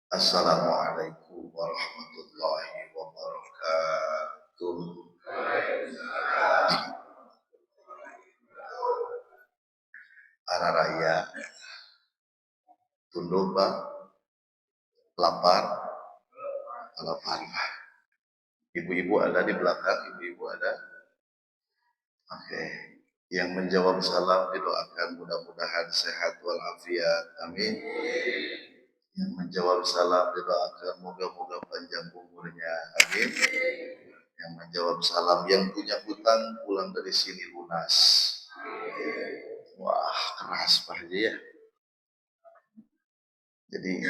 Assalamualaikum warahmatullahi wabarakatuh. Ara raya tunduk Pak, lapar, lapar. Ibu-ibu ada di belakang, ibu-ibu ada. Oke. Yang menjawab salam didoakan mudah-mudahan sehat walafiat. Amin. Yang menjawab salam didoakan moga-moga panjang umurnya. Amin. Yang menjawab salam yang punya hutang pulang dari sini lunas. Wah, keras Pak Haji ya. Jadi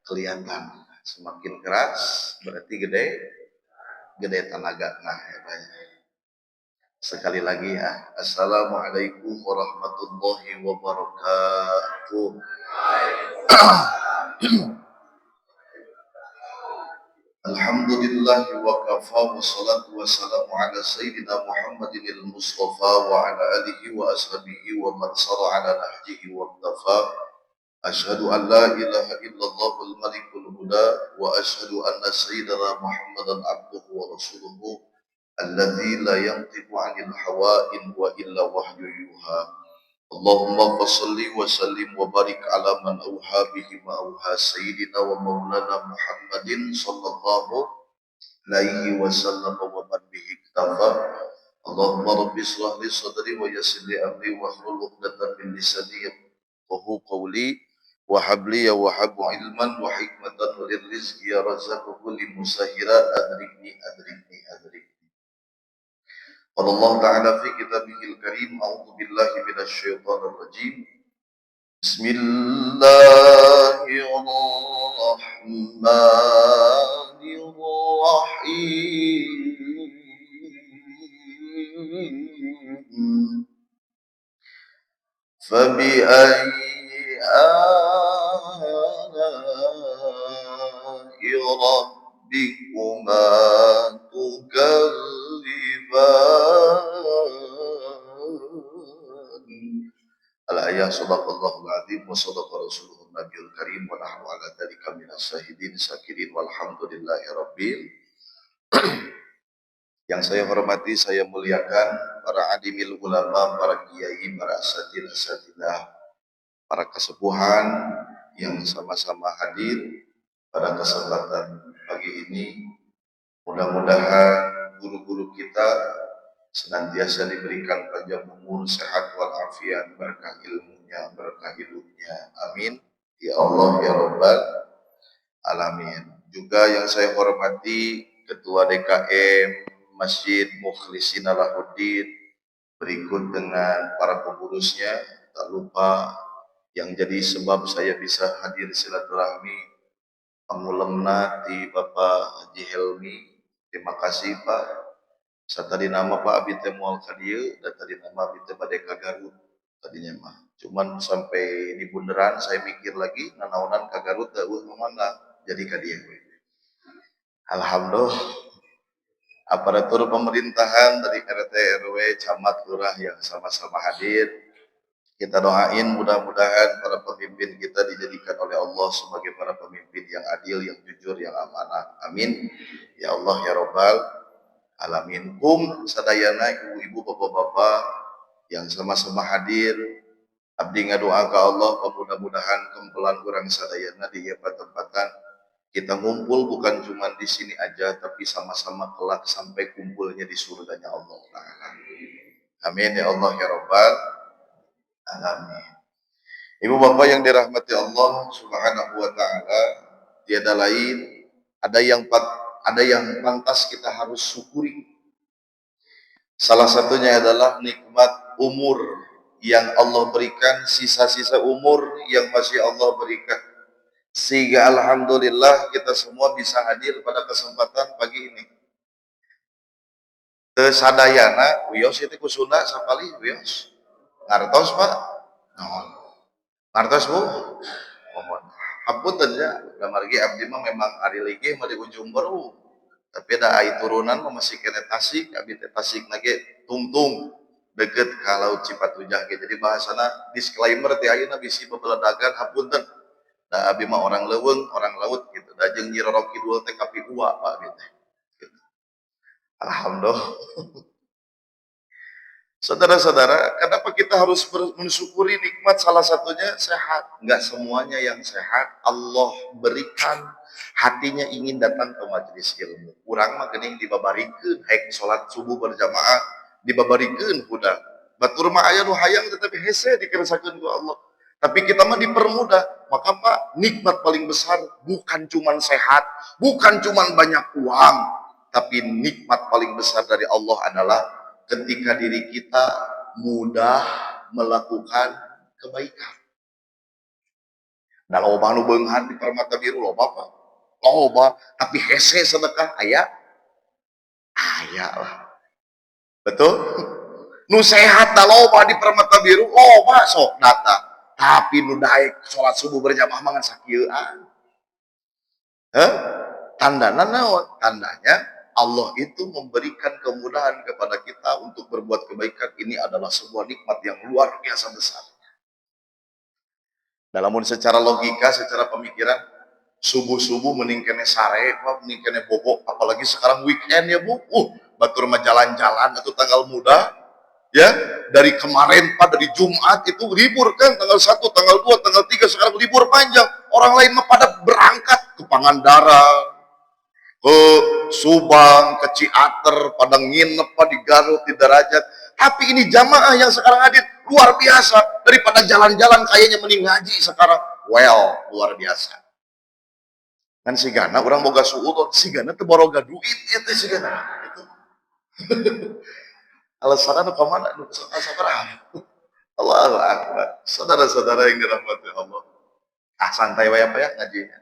kelihatan semakin keras berarti gede tenaga. Nah, ya Pak. Sekali lagi ya. Assalamualaikum warahmatullahi wabarakatuh. Alhamdulillah wa kafa wa salatu wa salamu ala sayyidina Muhammadin al-Mustafa wa ala alihi wa ashabihi wa man sara ala nahjihi wa iktafa. Asyhadu an la ilaha illallah al-malikul huda wa asyhadu anna sayyidina Muhammadan abduhu wa rasuluhu alladzi la yantiqu 'anil hawa in wa illa wahyu yuha. Allahumma fassalli wa sallim wa barik ala man auha bihi ma auha sayyidina wa maulana Muhammadin sallallahu alaihi wasallam wa man bihi iktafa. Allahumma rabbi shrah li sadri wa yassir li amri wa hlul 'uqdatam min lisani yafqahu qawli wa habli ya wahabu ilman wa hikmatan wa rizqi ya razaqu kulli musahira adrikni قال الله تعالى في كتابه الكريم أعوذ بالله من الشيطان الرجيم بسم الله الرحمن الرحيم فبأي آلاء ربكما تكذبان. Al-ayah sadaqallahul azim wa sadaqa rasuluhun nabiyul karim wa nahnu ala dzalika minas syahidin syakirin walhamdulillahi rabbil. Yang saya hormati, saya muliakan para adimil ulama, para kiai, para asatidah, para kesepuhan yang sama-sama hadir pada kesempatan pagi ini. Mudah-mudahan guru-guru kita senantiasa diberikan panjang umur, sehat walafiat, berkah ilmunya, berkah hidupnya. Amin. Ya Allah, ya Rabbal Alamin. Juga yang saya hormati Ketua DKM Masjid Mukhlisin Alahuddin, berikut dengan para pengurusnya, tak lupa yang jadi sebab saya bisa hadir silaturahmi pengulemna di Bapak Haji Helmi. Terima kasih Pak. Tadi nama Pak Abi teh moal ka dieu dan tadi nama Abi teh bade ka Garut tadinya mah. Cuman sampai di bundaran saya mikir lagi nanaonan ka Garut da mana jadi ka dieu. Alhamdulillah aparatur pemerintahan dari RT RW camat lurah yang sama-sama hadir. Kita doain mudah-mudahan para pemimpin kita dijadikan oleh Allah sebagai para pemimpin yang adil, yang jujur, yang amanah. Amin. Ya Allah ya Rabbal Alamin. Sadayana ibu-ibu bapak-bapak yang sama-sama hadir, abdi ngadoa ka Allah mudah-mudahan kempelan urang sadayana di ieu tempatan kita ngumpul bukan cuma di sini aja tapi sama-sama kelak sampai kumpulnya di surganya Allah Ta'ala. Amin ya Allah ya Rabbal Alamin. Ibu bapak yang dirahmati Allah Subhanahu wa Ta'ala, tiada lain ada yang pantas kita harus syukuri. Salah satunya adalah nikmat umur yang Allah berikan, sisa-sisa umur yang masih Allah berikan. Sehingga alhamdulillah kita semua bisa hadir pada kesempatan pagi ini. Sadayana wios itu kusuna sapali wios. Ngartos Pak? Nuhun. Ngartos Bu? Mohon. Hapunten ya, damargi abdi mah memang ari ligih mah di ujung baru. Tapi ada ai turunan mah masih kena Tasik, abdi teh Tasik nage tungtung deket ka Laut Cipatujah ge. Jadi bahasana disclaimer teh ayeuna bisi bebeledagan hapunten. Da abi mah orang leuweung, orang laut gitu. Da jeung Nyi Roro Kidul teh kapi uwa Pak gitu. Alhamdulillah. Saudara-saudara, kenapa kita harus mensyukuri nikmat salah satunya sehat? Enggak semuanya yang sehat Allah berikan hatinya ingin datang ke majelis ilmu. Urang mah geuning dibabarikeun haek salat subuh berjamaah dibabarikeun huda. Batur mah aya nu hayang tetapi hese dikeresakeun ku Allah. Tapi kita mah dipermudah. Maka Pak, nikmat paling besar bukan cuman sehat, bukan cuman banyak uang, tapi nikmat paling besar dari Allah adalah ketika diri kita mudah melakukan kebaikan. Nah, loba nu beunghar di Permata Biru loba Pak. Loba, tapi hese sedekah aya lah. Betul? Nu sehat da loba di Permata Biru loba sok data. Tapi nu daek salat subuh berjamaah mangan sakieuan. Tandana naon? Tandanya Allah itu memberikan kemudahan kepada kita untuk berbuat kebaikan. Ini adalah sebuah nikmat yang luar biasa besar. Dalam secara logika, secara pemikiran, subuh-subuh mending kene sare, mending kene bobok, apalagi sekarang weekend ya Bu. Batur mah jalan-jalan atau tanggal muda, ya. Dari kemarin Pak, dari Jumat itu libur kan, tanggal 1, tanggal 2, tanggal 3, sekarang libur panjang. Orang lain mah pada berangkat ke Pangandaran, ke Subang, ke Ciater, pada nginep di Garut, di Darajat. Tapi ini jamaah yang sekarang hadir luar biasa. Daripada jalan-jalan kayaknya mending ngaji sekarang. Well, luar biasa. Kan si Gana orang boga suudon, si Gana teu boga duit itu si Gana. Itu. Alasan nu ka mana? Nu sabaraha? Allahu Akbar. Saudara-saudara yang dirahmati Allah. Santai wae apa ya ngajinya.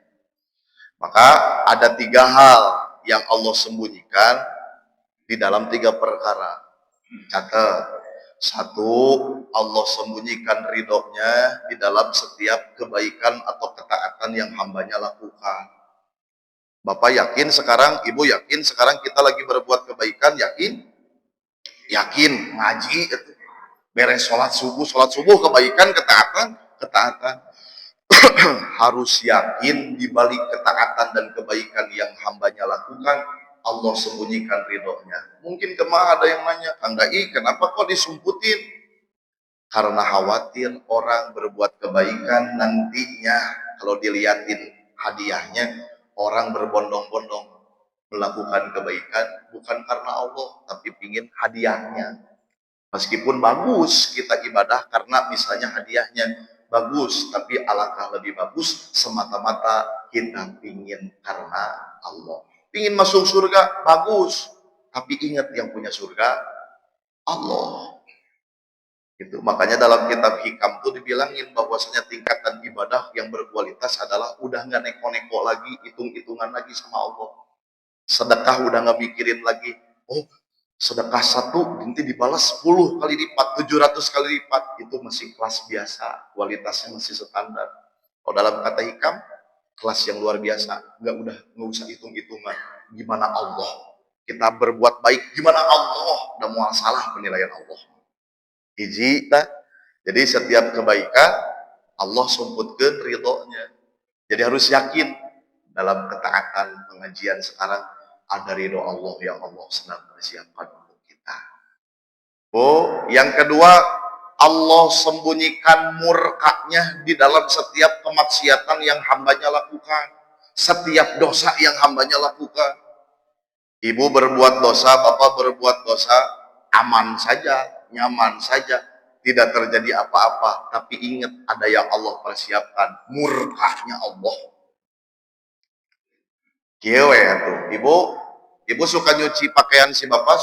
Maka ada 3 hal yang Allah sembunyikan di dalam 3 perkara. Catat. 1, Allah sembunyikan ridhonya di dalam setiap kebaikan atau ketaatan yang hambanya lakukan. Bapak yakin sekarang, Ibu yakin sekarang kita lagi berbuat kebaikan, yakin? Yakin, ngaji, beres sholat subuh kebaikan, ketaatan. Harus yakin di balik ketaatan dan kebaikan yang hambanya lakukan, Allah sembunyikan ridhonya. Mungkin kemana ada yang nanya, Kang Dai, kenapa kok disumputin? Karena khawatir orang berbuat kebaikan nantinya kalau dilihatin hadiahnya, orang berbondong-bondong melakukan kebaikan bukan karena Allah, tapi pingin hadiahnya. Meskipun bagus kita ibadah karena misalnya hadiahnya bagus, tapi alangkah lebih bagus semata-mata kita pingin karena Allah. Pingin masuk surga, bagus. Tapi ingat yang punya surga, Allah. Itu makanya dalam kitab Hikam itu dibilangin bahwasanya tingkatan ibadah yang berkualitas adalah udah nggak neko-neko lagi, hitung-hitungan lagi sama Allah. Sedekah udah nggak mikirin lagi, sedekah 1 nanti dibalas 10 kali lipat, 700 kali lipat. Itu masih kelas biasa, kualitasnya masih standar. Kalau dalam kata Hikam, kelas yang luar biasa, nggak usah hitung-hitungan. Gimana Allah? Kita berbuat baik, gimana Allah? Udah mau salah penilaian Allah. Jadi setiap kebaikan Allah sumputkan ridhonya. Jadi harus yakin dalam ketaatan pengajian sekarang ada ridho Allah yang Allah sedang persiapkan untuk kita. Yang kedua, Allah sembunyikan murkanya di dalam setiap kemaksiatan yang hambanya lakukan, setiap dosa yang hambanya lakukan. Ibu berbuat dosa, bapak berbuat dosa, aman saja, nyaman saja, tidak terjadi apa-apa. Tapi ingat ada yang Allah persiapkan, murkanya Allah. Kieu tuh, ibu suka nyuci pakaian si bapak,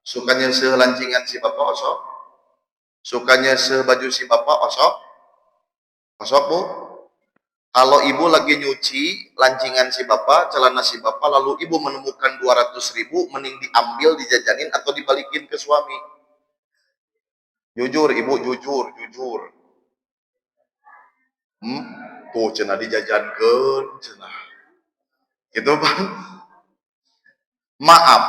sukanya selancingan si bapak osok, sukanya sebaju si bapak osok Bu. Kalau ibu lagi nyuci lancingan si bapak, celana si bapak, lalu ibu menemukan 200.000, mending diambil, dijajanin atau dibalikin ke suami? Jujur ibu, jujur. Tuh cenah dijajankeun cenah. Gitu Bang. Maaf,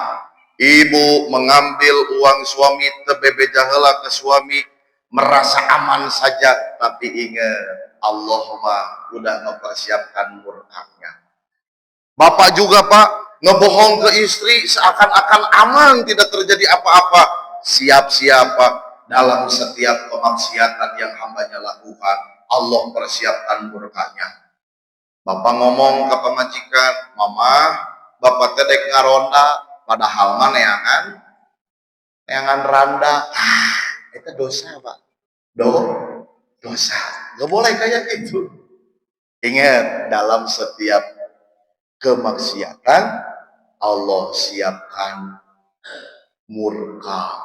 ibu mengambil uang suami tebebe jaheula ke suami, merasa aman saja, tapi ingat Allah mah udah mempersiapkan murkanya. Bapak juga Pak ngebohong ke istri seakan-akan aman, tidak terjadi apa-apa. Siap-siap Pak, dalam setiap kemaksiatan yang hambanya lakukan, Allah persiapkan murkanya. Bapak ngomong ke pemajikan, Mama, Bapak tedek ngaronda, padahal mana neangan randa. Itu dosa Pak. Dosa. Gak boleh kayak gitu. Ingat, dalam setiap kemaksiatan Allah siapkan murka.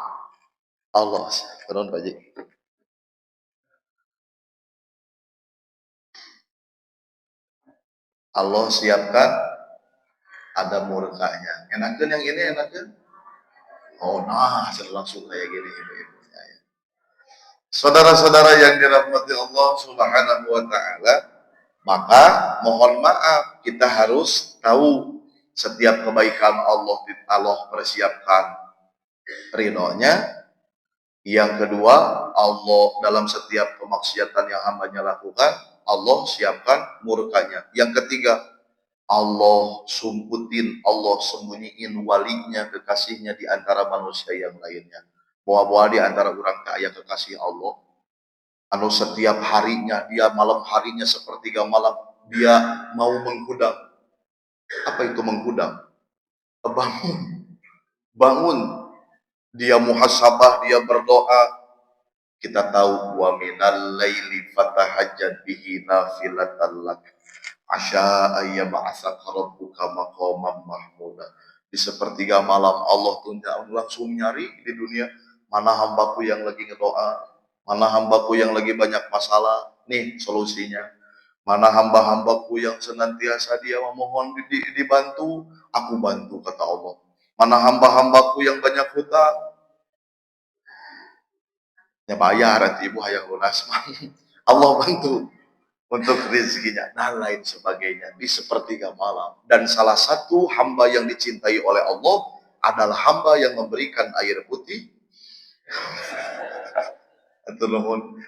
Allah, benar Pak Ji. Allah siapkan ada murkanya. Enakan yang ini enakan. Oh nah, langsung kayak gini. Saudara-saudara yang dirahmati Allah Subhanahu wa taala, maka mohon maaf, kita harus tahu setiap kebaikan Allah persiapkan ridhonya. Yang kedua, Allah dalam setiap kemaksiatan yang hambanya lakukan, Allah siapkan murkanya. Yang ketiga, Allah sumputin, Allah sembunyiin walinya, kekasihnya di antara manusia yang lainnya. Bahwa di antara orang kaya kekasih Allah, anu setiap harinya, dia malam harinya sepertiga malam, dia mau menghudang. Apa itu menghudang? Bangun. Bangun. Dia muhasabah, dia berdoa. Kita tahu wa minal laili fatahajjat bihi nafilatan lak asya ayyab'atsaka rabbuka maqaman mahmuda. Di sepertiga malam Allah tuh langsung nyari di dunia, mana hambaku yang lagi ngedoa, mana hambaku yang lagi banyak masalah, nih solusinya. Mana hamba-hambaku yang senantiasa dia memohon dibantu, aku bantu kata Allah. Mana hamba-hambaku yang banyak hutang, ya bayar nanti ibu hayang lunas. Allah bantu untuk rezekinya dan lain sebagainya di sepertiga malam. Dan salah satu hamba yang dicintai oleh Allah adalah hamba yang memberikan air putih. Itu nuhun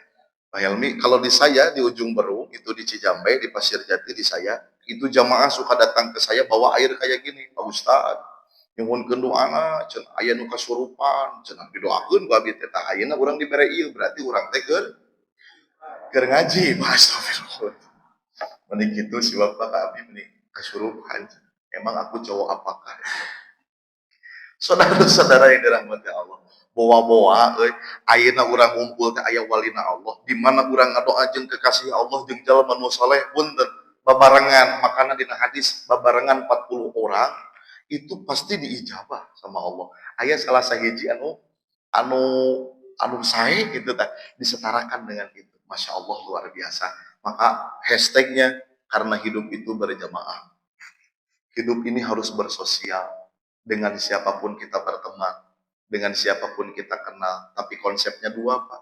Pak Helmi, kalau di saya di ujung Berung itu di Cijambe di Pasir Jati di saya itu jamaah suka datang ke saya bawa air kayak gini, Pak Ustad nyuhunkeun doana cenah aya nu kasurupan cenah didoakeun ku abdi teh tah ayeuna urang dibere ieu berarti urang teh keur ngaji. Astagfirullah. Mending gitu si bapak ke abdi mending kasurupan. Emang aku cowok apakah? Saudara-saudara yang dirahmati Allah, bawa-bawa ayeuna urang ngumpul teh aya walina Allah, di mana urang ngadoa jeung kekasih Allah jeung jalma nu saleh punten babarengan, makana dina hadis babarengan 40 orang itu pasti diijabah sama Allah. Aya salah sahiji anu anu sae gitu tah disetarakan dengan itu. Masya Allah luar biasa. Maka hashtagnya karena hidup itu berjamaah. Hidup ini harus bersosial. Dengan siapapun kita berteman, dengan siapapun kita kenal. Tapi konsepnya dua Pak.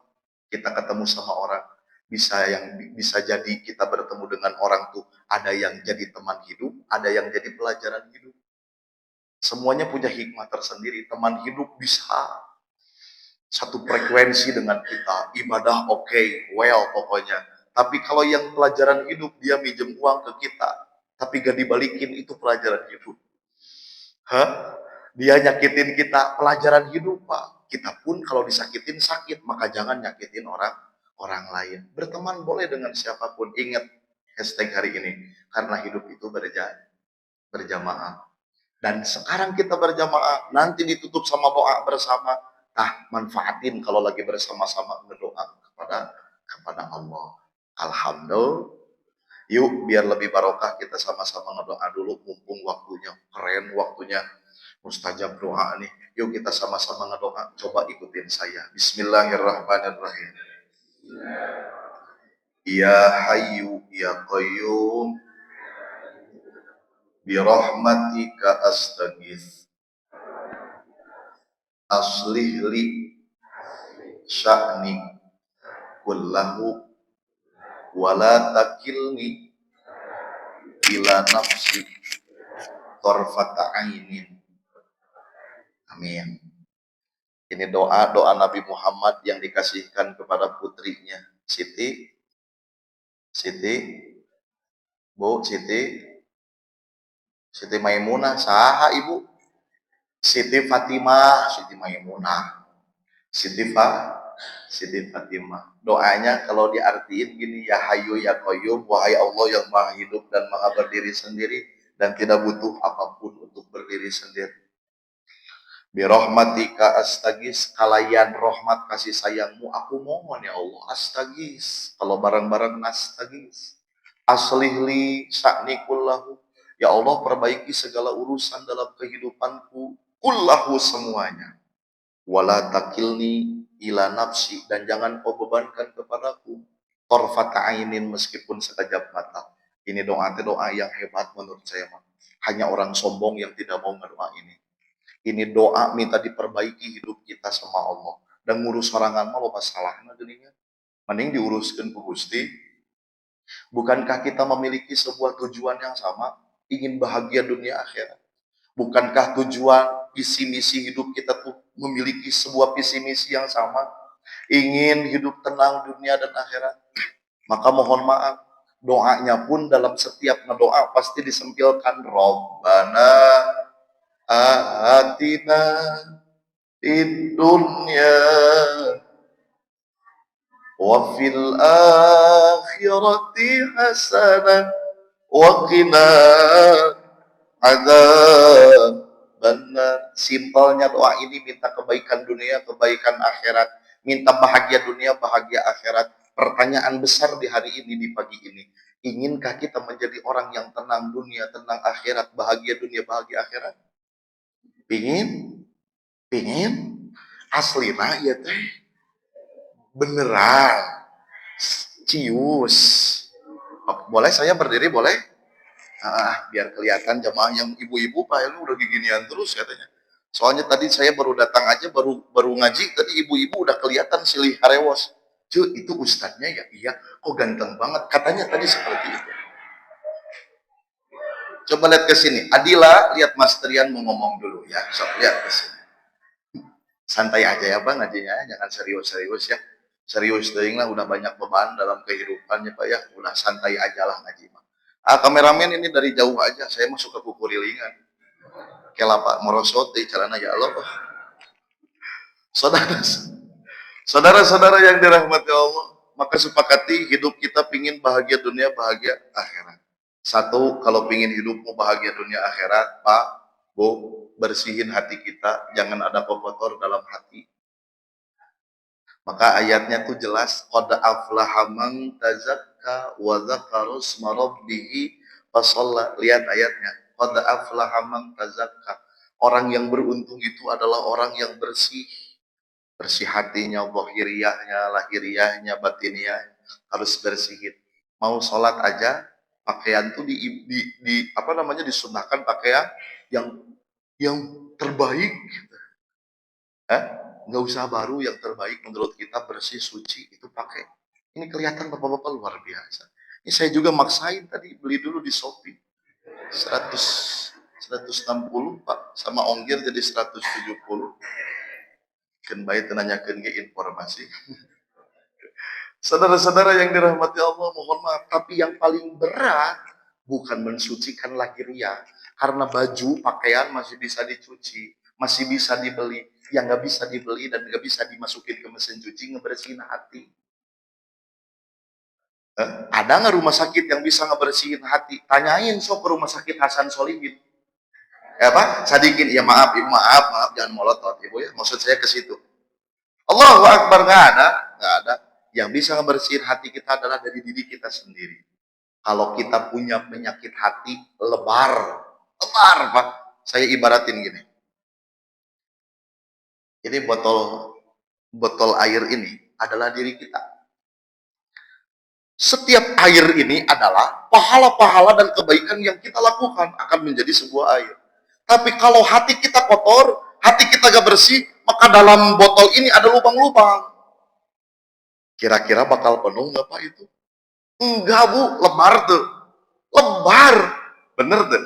Kita ketemu sama orang, bisa jadi kita bertemu dengan orang tuh ada yang jadi teman hidup, ada yang jadi pelajaran hidup. Semuanya punya hikmah tersendiri. Teman hidup bisa satu frekuensi dengan kita, ibadah oke, well pokoknya. Tapi kalau yang pelajaran hidup dia minjem uang ke kita, tapi gak dibalikin, itu pelajaran hidup. Hah? Dia nyakitin kita, pelajaran hidup Pak. Kita pun kalau disakitin sakit, maka jangan nyakitin orang lain. Berteman boleh dengan siapapun. Ingat hashtag hari ini, karena hidup itu berjamaah. Dan sekarang kita berjamaah, nanti ditutup sama doa bersama. Nah, manfaatin kalau lagi bersama-sama berdoa kepada Allah. Alhamdulillah. Yuk, biar lebih barokah kita sama-sama ngedoa dulu, mumpung waktunya keren, waktunya mustajab doa nih. Yuk kita sama-sama ngedoa. Coba ikutin saya. Bismillahirrahmanirrahim. Ya Hayyu Ya Qayyum birahmatika astaghits aslih li sya'ni kullahu wala takilni ila nafsi tarfata ainin. Amin. Ini doa Nabi Muhammad yang dikasihkan kepada putrinya, Siti, Siti, Siti Maimunah, saha ibu? Siti Fatimah, Siti Maimunah, Siti Siti Fatimah. Doanya kalau diartiin gini, ya Hayyu ya Qayyum, wahai Allah yang Maha hidup dan Maha berdiri sendiri dan tidak butuh apapun untuk berdiri sendiri. Birahmatika astagis, kalayan rahmat kasih sayangmu aku mohon ya Allah, astagis, kalau barang-barang nastagis, aslihli sa'ni kullahu, ya Allah perbaiki segala urusan dalam kehidupanku, kullahu semuanya, wala takilni ila nafsi, dan jangan kau bebankan kepadaku torfata ainin meskipun sekejap mata. Ini doa yang hebat menurut saya, hanya orang sombong yang tidak mau ngedoa ini. Ini doa minta diperbaiki hidup kita sama Allah. Dan ngurus sorangan mah lo masalahnya geuningan. Mending diuruskan ke Gusti. Bukankah kita memiliki sebuah tujuan yang sama? Ingin bahagia dunia akhirat. Bukankah tujuan visi misi hidup kita tuh memiliki sebuah visi misi yang sama? Ingin hidup tenang dunia dan akhirat. Maka mohon maaf, doanya pun dalam setiap doa pasti disempilkan Rabbana atina fid dunya wa fil akhirati hasanah wa qina adzabannar. Simpelnya doa ini minta kebaikan dunia, kebaikan akhirat, minta bahagia dunia, bahagia akhirat. Pertanyaan besar di hari ini, di pagi ini, inginkah kita menjadi orang yang tenang dunia, tenang akhirat, bahagia dunia, bahagia akhirat? Pingin asli nah ya teh beneran cius. Boleh saya berdiri, boleh? Biar kelihatan jamaah yang ibu-ibu, Pak lu udah ginian terus katanya. Soalnya tadi saya baru datang aja, baru ngaji, tadi ibu-ibu udah kelihatan silih harewos. Cuy, itu ustadznya ya? Iya, kok ganteng banget, katanya tadi seperti itu. Coba lihat ke sini, Adila, lihat Mas Trian mau ngomong dulu ya. So, lihat ke sini. Santai aja ya Pak ngajinya, jangan serius-serius ya. Serius deh lah, udah banyak beban dalam kehidupannya Pak ya, udah santai aja lah ngaji Pak. Kameramen ini dari jauh aja, saya masuk ke kuku rilingan. Kela Pak merosot di celana ya Allah. Saudara-saudara yang dirahmati Allah, maka sepakati hidup kita pingin bahagia dunia, bahagia akhirat. Satu, kalau pingin hidupmu bahagia dunia akhirat, Pak, Bu, bersihin hati kita, jangan ada kotor dalam hati. Maka ayatnya tuh jelas, qad aflaha man tazakka wa dzakara isma rabbih fasalla. Lihat ayatnya, qad aflaha man tazakka. Orang yang beruntung itu adalah orang yang bersih. Bersih hatinya, zahiriyahnya, lahiriahnya, batiniahnya harus bersihin. Mau sholat aja, pakaian tuh disunahkan pakaian yang terbaik gitu. Nggak usah baru, yang terbaik menurut kita bersih suci itu pakai. Ini kelihatan bapak-bapak luar biasa. Ini saya juga maksain tadi beli dulu di Shopee 160 Pak, sama ongkir jadi 170. Kan baik nanyakeun ge informasi. Saudara-saudara yang dirahmati Allah, mohon maaf, tapi yang paling berat bukan mensucikan lahiriah, karena baju, pakaian masih bisa dicuci, masih bisa dibeli. Yang nggak bisa dibeli dan nggak bisa dimasukin ke mesin cuci, ngebersihin hati. Ada nggak rumah sakit yang bisa ngebersihin hati? Tanyain sok ke rumah sakit Hasan Solihin. Pak, sadikin, ya maaf, ibu, maaf, jangan molotot, ibu ya. Maksud saya ke situ. Allahu Akbar, nggak ada. Yang bisa ngebersihin hati kita adalah dari diri kita sendiri. Kalau kita punya penyakit hati, lebar, Pak. Saya ibaratin gini. Ini botol air ini adalah diri kita. Setiap air ini adalah pahala-pahala dan kebaikan yang kita lakukan akan menjadi sebuah air. Tapi kalau hati kita kotor, hati kita gak bersih, maka dalam botol ini ada lubang-lubang. Kira-kira bakal penuh nggak Pak itu? Enggak Bu, lebar tuh. Lebar. Bener tuh.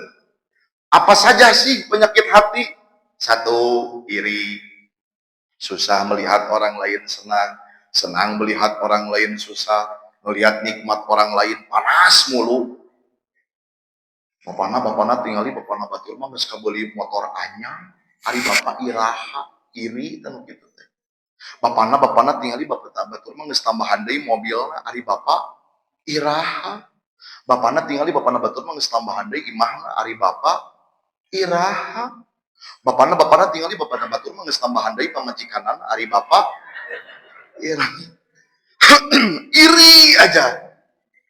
Apa saja sih penyakit hati? Satu, iri. Susah melihat orang lain senang, senang melihat orang lain susah, melihat nikmat orang lain panas mulu. Bapana tinggali bapana batur mah geus kabeli motor anyar, ari bapak iraha, iri tanu kitu teh. Bapana tinggali bapak batur mah geus tambahan deui mobilna, ari bapak iraha. Bapana tinggali bapana batur mah geus tambahan deui imahna, ari bapak iraha. Bapana tinggali bapana batur mah geus tambahan deui pamajikanana, ari bapak iraha. Iri aja.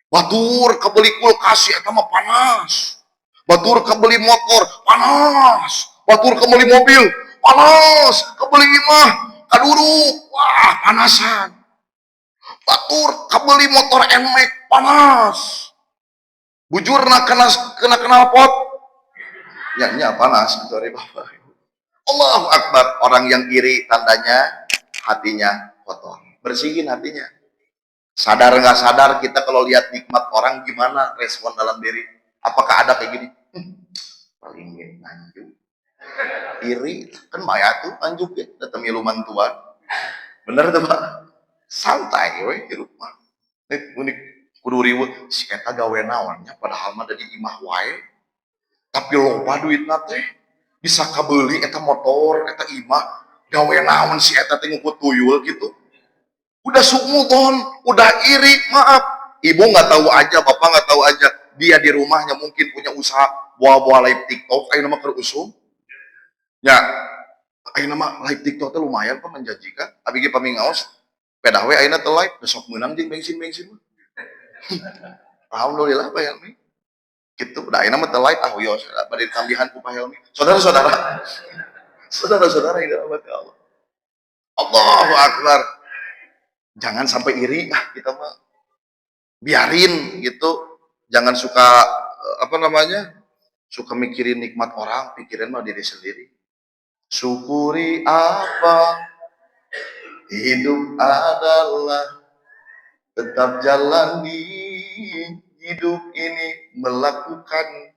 Batur kebeli kulkas eta mah panas. Batur kebeli motor panas. Batur kebeli mobil panas. Kebeli imah kaduruk wah panasan. Batur kebeli motor NMAX panas. Bujurna kena knalpot nya panas gitu dari bapak. Allahu Akbar. Orang yang iri tandanya hatinya kotor. Bersihin hatinya. Sadar nggak sadar kita kalau lihat nikmat orang gimana respon dalam diri? Apakah ada kayak gini? Paling nganjuk, iri kan maya tuh nganjuk ya, datang miluman tuan. Bener tuh pak? Santai we hirup mah. Unik kudu riweuh si eta gawe naonnya padahal mah dari imah wae. Tapi loba duitna teh bisa kabeli eta motor, eta imah gawe naon si eta teh ngukut tuyul gitu. Udah sumuton, udah iri, maaf. Ibu nggak tahu aja, bapak nggak tahu aja. Dia di rumahnya mungkin punya usaha buah-buah live TikTok, ayo nama kerusung. Ya, ayo nama live TikTok itu lumayan kok menjanjikan. Abi ge pamingaos, pedah we ayeuna teh live, besok menang jeung bensin-bensin. Alhamdulillah Pak Helmi. Gitu, udah ayeuna mah teh live yo, bade tambihan ku Pak Helmi. Saudara-saudara, saudara-saudara yang dirahmati Allah. Allahu Akbar. Jangan sampai iri kita mah biarin gitu, jangan suka suka mikirin nikmat orang, pikirin mah diri sendiri. Syukuri apa hidup adalah tetap jalani hidup ini, melakukan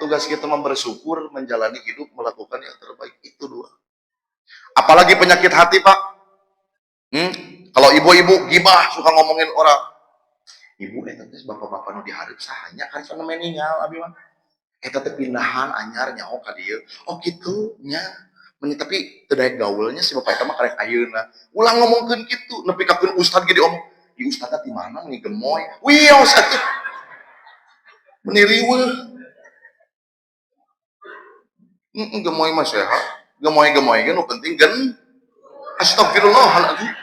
tugas kita mah bersyukur, menjalani hidup, melakukan yang terbaik, itu dua. Apalagi penyakit hati pak. Kalau ibu-ibu gibah suka ngomongin orang, ibu eta teh bapak-bapak nu dihareup sahanya kan sana meninggal abi mah. Eta teh pindahan anyar nyaho ka dieu. Oh kitu nya. Tapi teu daek gaulnya si bapak eta mah karek ayeuna. Ulang ngomongkeun kitu, nepi ka keun ustad ge diomong. Di ustadna di mana nih gemoy? Wios atuh. Meni riweuh. Gemoy mah sehat. Gemoy-gemoy ge nu penting gen. Astagfirullahaladzim.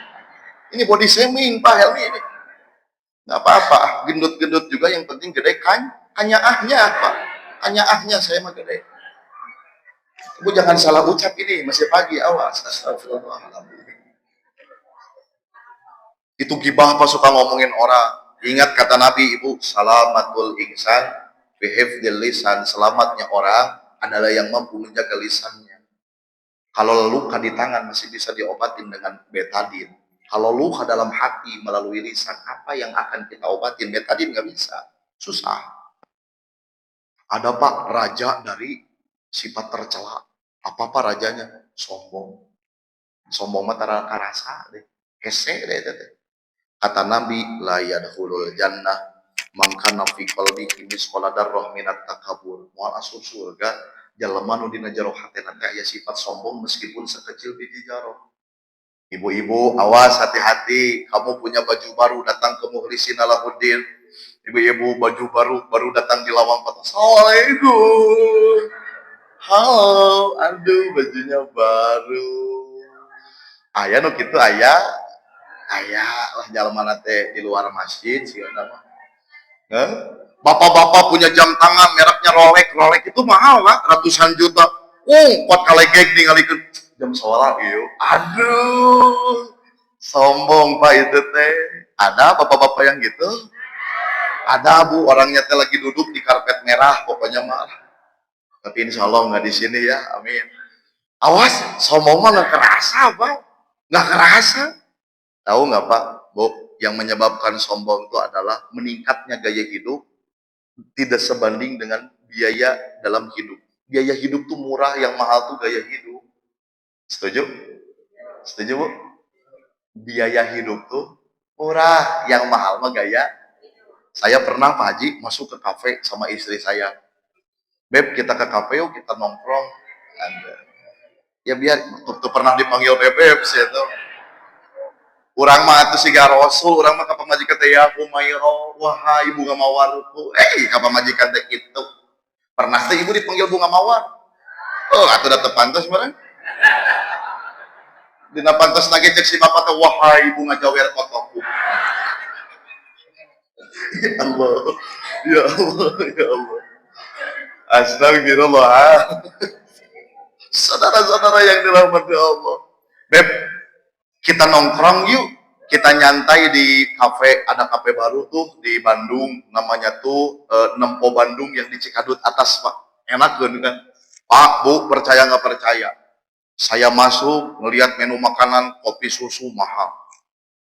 Ini body shaming Pak Helmi ini. Nggak apa-apa, gendut-gendut juga yang penting gede kan, kanyaahnya Pak. Kanyaahnya saya mah gede. Ibu jangan salah ucap ini, masih pagi, awas. Astagfirullahaladzim. Itu gibah apa suka ngomongin orang. Ingat kata Nabi Ibu, salamatul ihsan bihifdzil lisan. Selamatnya orang adalah yang mampu menjaga lisannya. Kalau luka di tangan masih bisa diobatin dengan betadin. Kalau luka dalam hati melalui lisan, apa yang akan kita obatin? Betadin nggak bisa, susah. Ada pak raja dari sifat tercela. Apa rajanya? Sombong. Sombong mah tara karasa deh. Hese deh teh. Kata Nabi, la yadkhulul jannah man kana fi qalbihi misqala darrah minat takabur. Moal asup surga jalema nu dina jero hatena teh aya sifat sombong meskipun sekecil biji jaro. Ibu-ibu, awas hati-hati. Kamu punya baju baru datang ke Mukhlisin Alahuddin. Ibu-ibu baju baru datang di Lawang Kota. Assalamualaikum. Halo, aduh bajunya baru. Ayah nu kitu ayah lah jalma teh di luar masjid sih nama. Bapak-bapak punya jam tangan mereknya Rolex itu mahal lah, ratusan juta. Kuat kalegeg ningalikeun jam sholat yuk. Aduh, sombong pak itu teh. Ada bapak-bapak yang gitu? Ada bu, orangnya teh lagi duduk di karpet merah, pokoknya mah. Tapi insya Allah nggak di sini ya, amin. Awas, sombong mah nggak kerasa pak, nggak kerasa. Tahu nggak pak, bu, yang menyebabkan sombong itu adalah meningkatnya gaya hidup tidak sebanding dengan biaya dalam hidup. Biaya hidup tuh murah, yang mahal tuh gaya hidup. Setuju? Setuju Bu? Biaya hidup tuh murah, yang mahal mah gaya. Saya pernah Pak Haji masuk ke kafe sama istri saya. Beb, kita ke kafe yuk, kita nongkrong. Anda. Ya biar tuh pernah dipanggil bebek sih itu. Urang mah atuh siga rasul, urang mah ka pamajikan teh ya Humairo, wahai bunga mawarku. Ka pamajikan teh kitu. Pernah teh ibu dipanggil bunga mawar. Oh, atuh da teu pantes bareng. Dina pantes lagi cek si bapak teh wahai bunga jawer kotoku. Ya Allah. Ya Allah, ya Allah. Astagfirullah. Saudara-saudara yang dirahmati Allah. Beb, kita nongkrong yuk, kita nyantai di kafe, ada kafe baru tuh di Bandung, namanya tuh Nempo Bandung yang di Cikadut atas Pak. Enak kan? Pak, Bu, percaya nggak percaya? Saya masuk, ngelihat menu makanan, kopi susu mahal.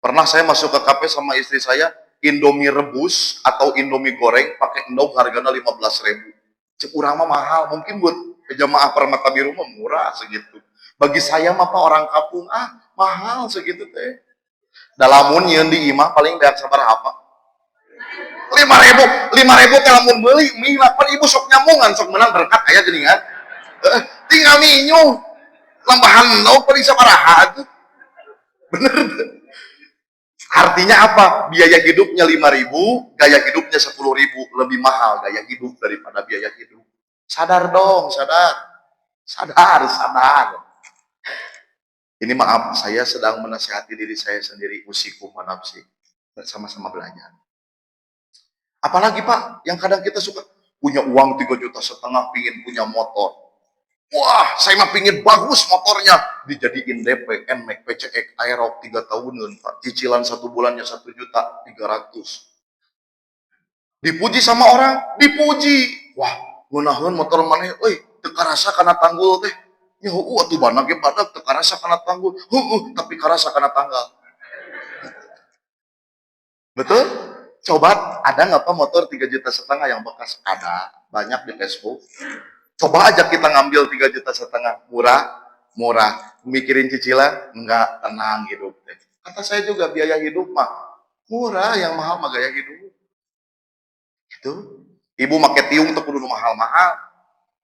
Pernah saya masuk ke kafe sama istri saya, Indomie rebus atau Indomie goreng pakai endog harganya 15.000. Cek urang mah mahal, mungkin buat jamaah permata biru mah murah segitu. Bagi saya mah Pak orang kampung, mahal segitu teh. Dalamun nyeun di imah paling beak sabar apa? 5.000, 5.000 teh lamun beli mie lapan ibu sok nyamungan sok menang berkat aya geuningan. Tinggal minyu lambahan lo paling sabaraha tuh. Bener. Artinya apa? Biaya hidupnya 5.000, gaya hidupnya 10.000, lebih mahal gaya hidup daripada biaya hidup. Sadar dong, sadar. Sadar, sadar. Ini maaf, saya sedang menasihati diri saya sendiri, usikum wa nafsi. Sama-sama belajar. Apalagi Pak, yang kadang kita suka punya uang 3,5 juta, pingin punya motor. Wah, saya mah pingin bagus motornya. Dijadiin DP, NMAX, PCX, Aerox 3 tahunan, Pak. Cicilan 1 bulannya 1.300.000. Dipuji sama orang, dipuji. Wah, ngunaheun motor maneh, teu karasa kana tanggul teh. Ya atuh banag ge badag teu karasa kana tanggul. Tapi karasa kana tanggal. Betul? Coba ada nggak Pak motor 3,5 juta yang bekas? Ada, banyak di Facebook. Coba aja kita ngambil 3,5 juta, murah, murah. Mikirin cicilan, enggak, tenang hidup. Kata saya juga biaya hidup mah murah, yang mahal mah gaya hidup. Gitu. Ibu make tiung teu kudu mahal-mahal.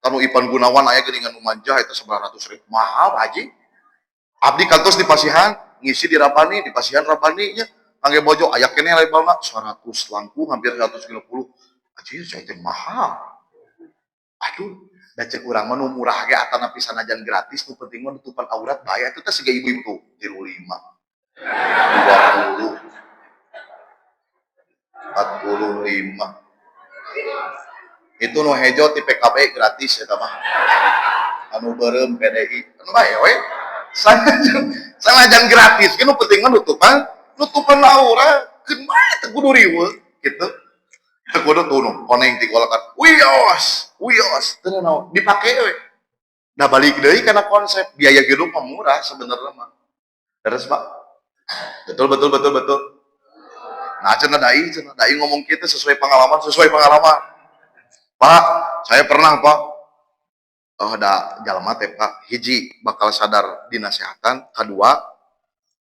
Kanu Ipan Gunawan aya geuningan nu manjah itu 900.000. Mahal haji. Abdi kantos di Pasihan, ngisi di Rabani, di Pasihan Rabani nya. Kangge bojo aya keneh levelna 100 langkung hampir 150. Haji saya teh mahal. Aduh, da cek urang mah nu murah ge atana pisanajan gratis, nu penting mah nutupan aurat bae eta teh siga ibu-ibu tuh 35, 20, 45. Itu nu hejo ti PKB gratis eta mah. Anu beureum PDI. Anu bae we. Sanajan gratis ge nu penting mah nutupan aurat. Keun bae teh kudu riweuh kitu. Teu kudu tuh nu koneng ti golakan. Wios, teu naon dipake we. Nah balik deui kana konsep biaya hidup mah murah sebenarnya mah. Terus Pak. Betul. Nah dai ngomong kita sesuai pengalaman. Pak, saya pernah Pak, ada jalma teh Pak, hiji bakal sadar dinasehatan, kedua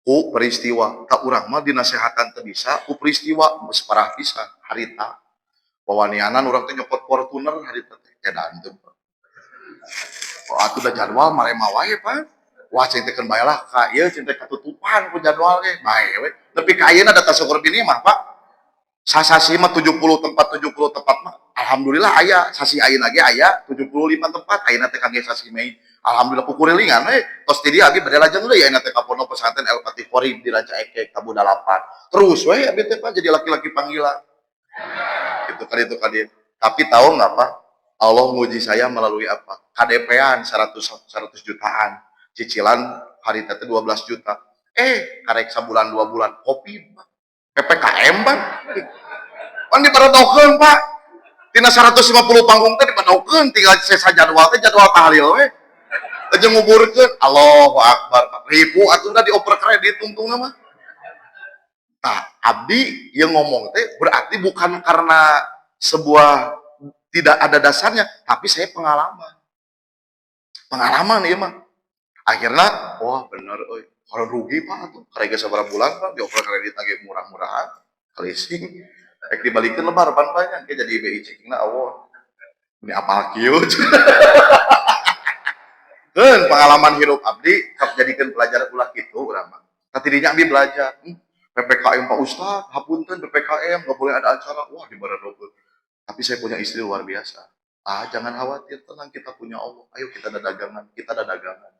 ku peristiwa, tak urang mah dinasehatan teu bisa, ku peristiwa geus parah pisan harita. Pawanianan urang teh nyopot Fortuner harita teh edan teu. Oh, atuh da jadwal marema wae Pak. Wah, cing teh keun bae lah ka ieu cing teh katutupan ku jadwal ge, bae we. Tapi ka ayeuna data syukur bini mah Pak. Sasasi mah 70 tempat mah alhamdulillah aya, sasi ayeuna ge aya 75 tempat, ayeuna teh kangge sasi Mei. Alhamdulillah kukurelingan tos ti dieu abi bade lajeng deui ayeuna teh ka pondok pesantren El Fatih Qorib di Ranca Ekek Tabu 8. Terus we abi teh Pak jadi laki-laki panggilan. Itu kan. Tapi tahu nggak Pak? Allah nguji saya melalui apa? KDP-an 100 jutaan. Cicilan hari teh 12 juta. Karek sabulan 2 bulan kopi PPKM Pak. Kan diparotokeun Pak. Tina 150 panggung teh diparotokeun tinggal sesa jadwal teh jadwal tahlil we. Aja nguburkeun Allahu Akbar. Ribu atuh udah dioper kredit untungna mah. Nah, abdi yang ngomong teh berarti bukan karena sebuah tidak ada dasarnya, tapi saya pengalaman ya mah. Akhirnya, wah bener, Kalau rugi Pak tuh, karena sabar bulan Pak, dioper kredit lagi murah-murahan, leasing, dibalikin lebar banyak, kayak jadi BI checking lah, awal. Ini apa kieu? Kan pengalaman hidup abdi, jadikan pelajaran ulah gitu, urang mah. Tadinya abdi belajar, PPKM Pak Ustad, hapunten PPKM, nggak boleh ada acara, wah di barat tapi saya punya istri luar biasa. Jangan khawatir, tenang kita punya Allah. Ayo kita ada dagangan, kita ada dagangan.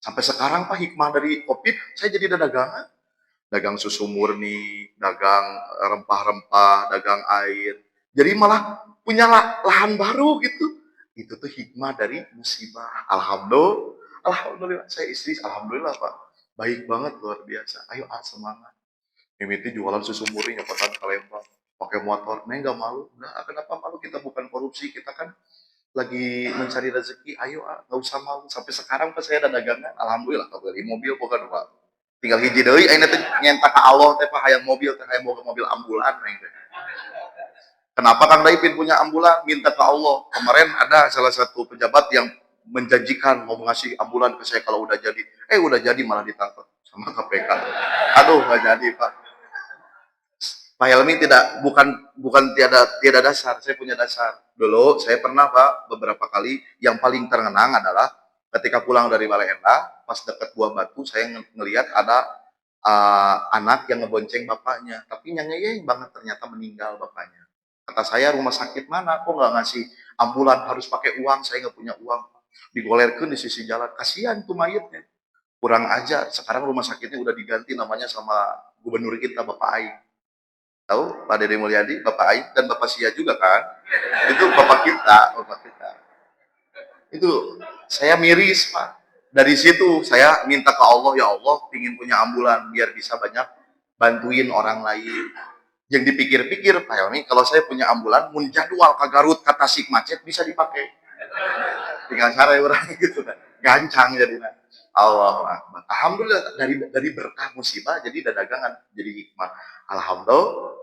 Sampai sekarang Pak hikmah dari COVID, saya jadi ada dagangan. Dagang susu murni, dagang rempah-rempah, dagang air. Jadi malah punya lahan baru gitu. Itu tuh hikmah dari musibah. Alhamdulillah, alhamdulillah saya istri, alhamdulillah Pak. Baik banget luar biasa. Ayo semangat. Mimiti jualan susu murni nyokotan Palembang pakai motor, neng nggak malu, nggak kenapa malu, kita bukan korupsi, kita kan lagi mencari rezeki, ayo nggak usah malu. Sampai sekarang pas saya ada dagangan, alhamdulillah kalau beli mobil bukan pak, tinggal hiji deui ayeuna teh nyentak ka Allah teh hayang mobil teh hayang boga mobil ambulan neng teh. Kenapa Kang Daipin punya ambulan? Minta ke Allah. Kemarin ada salah satu pejabat yang menjanjikan mau ngasih ambulan ke saya kalau udah jadi. Udah jadi malah ditangkap sama KPK. Aduh, nggak jadi Pak. Pak Helmi tidak bukan tiada dasar, saya punya dasar. Dulu saya pernah Pak beberapa kali yang paling terkenang adalah ketika pulang dari Balai Endah, pas dekat Buah Batu saya ngelihat ada anak yang ngebonceng bapaknya, tapi nyengeyeng banget ternyata meninggal bapaknya. Kata saya rumah sakit mana, kok nggak ngasih ambulan, harus pakai uang, saya nggak punya uang. Digolerkan di sisi jalan, kasihan tuh mayatnya. Kurang aja, sekarang rumah sakitnya udah diganti namanya sama gubernur kita Bapak Aing. Tahu Pak Dede Mulyadi, Bapak Aing dan Bapak Sia juga kan? Itu bapak kita. Itu saya miris Pak. Dari situ saya minta ke Allah, ya Allah, ingin punya ambulan biar bisa banyak bantuin orang lain. Yang dipikir-pikir Pak Helmi, kalau saya punya ambulan, mun jadwal ke Garut, ke Tasik macet bisa dipakai. Tinggal cara orang gitu kan, gancang jadinya. Allah Akbar. Alhamdulillah dari berkah musibah jadi dagangan, jadi hikmah. Alhamdulillah.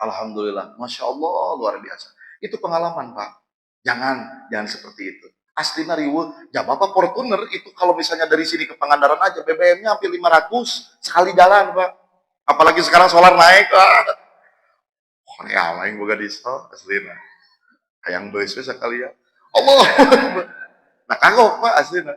Alhamdulillah, Masya Allah, luar biasa. Itu pengalaman, Pak. Jangan seperti itu. Aslinya riweuh, ya Bapak Fortuner itu kalau misalnya dari sini ke Pangandaran aja, BBM-nya hampir 500 sekali jalan, Pak. Apalagi sekarang solar naik, Pak. Oh, ya, lain boga diesel, aslinya. Hayang beus sekali ya. Allah. Nah, kagok, Pak, aslinya.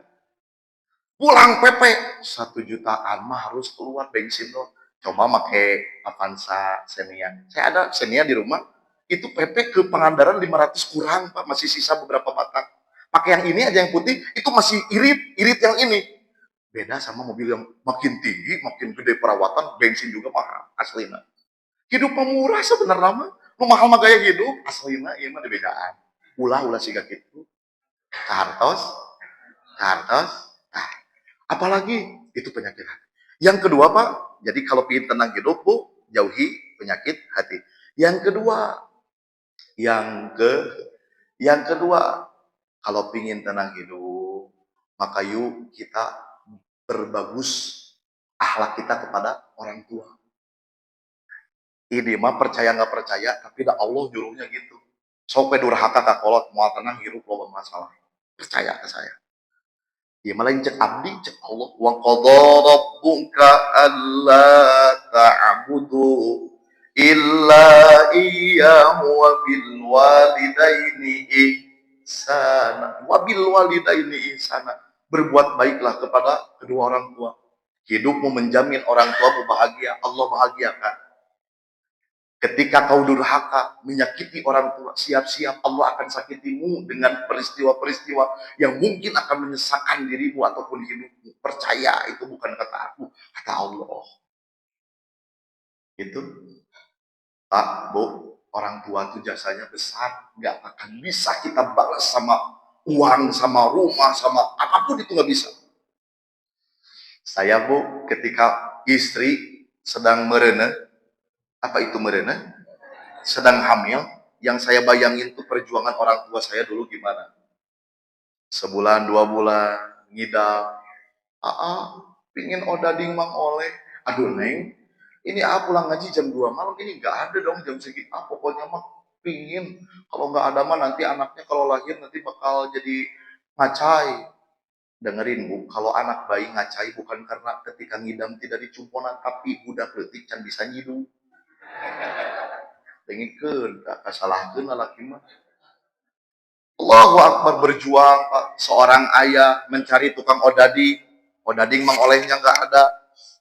Pulang PP 1 jutaan mah harus keluar bensin loh. Coba pakai Avanza Xenia. Saya ada Xenia di rumah, itu PP ke Pangandaran 500 kurang Pak, masih sisa beberapa batang. Pakai yang ini aja yang putih, itu masih irit yang ini. Beda sama mobil yang makin tinggi, makin gede perawatan, bensin juga mahal aslinya. Hidup murah sebenarnya mah, nu mahal mah gaya hidup aslinya, iya mah bedaan. Ulah siga gitu. Kartos, kartos, apalagi itu penyakit hati. Yang kedua Pak, jadi kalau ingin tenang hidup Bu, jauhi penyakit hati. Yang kedua, yang ke yang kedua, kalau ingin tenang hidup, maka yuk kita berbagus akhlak kita kepada orang tua. Ini mah percaya nggak percaya, tapi dah Allah nyuruhnya gitu. Sok durhaka ka kolot, mau tenang hidup lo masalah. Percaya ke saya. Ya malah cek abdi cek Allah wa qadha rabbuka alla ta'budu illa iyyahu wa bil walidaini ihsana berbuat baiklah kepada kedua orang tua. Hidupmu menjamin orang tuamu bahagia, Allah bahagiakan. Ketika kau durhaka, menyakiti orang tua, siap-siap Allah akan sakitimu dengan peristiwa-peristiwa yang mungkin akan menyesakan dirimu ataupun hidupmu. Percaya, itu bukan kata aku, kata Allah. Itu, Pak, Bu, orang tua itu jasanya besar. Nggak akan bisa kita balas sama uang, sama rumah, sama apapun itu nggak bisa. Saya, Bu, ketika istri sedang merena, apa itu merena? Sedang hamil, yang saya bayangin tuh perjuangan orang tua saya dulu gimana. Sebulan, 2 bulan, ngidam. Pingin odading mang oleh. Aduh neng, ini pulang ngaji jam 2 malam, ini nggak ada dong jam segini. Pokoknya mah pingin. Kalau nggak ada mah nanti anaknya kalau lahir nanti bakal jadi ngacai. Dengerin Bu, kalau anak bayi ngacai bukan karena ketika ngidam tidak dicumponan, tapi budak leutik can bisa nyidu. Dengikeun, kasalahkeun lalaki mah. Allahu Akbar, berjuang Pak. Seorang ayah mencari tukang odading. Odading mang olehnya nggak ada.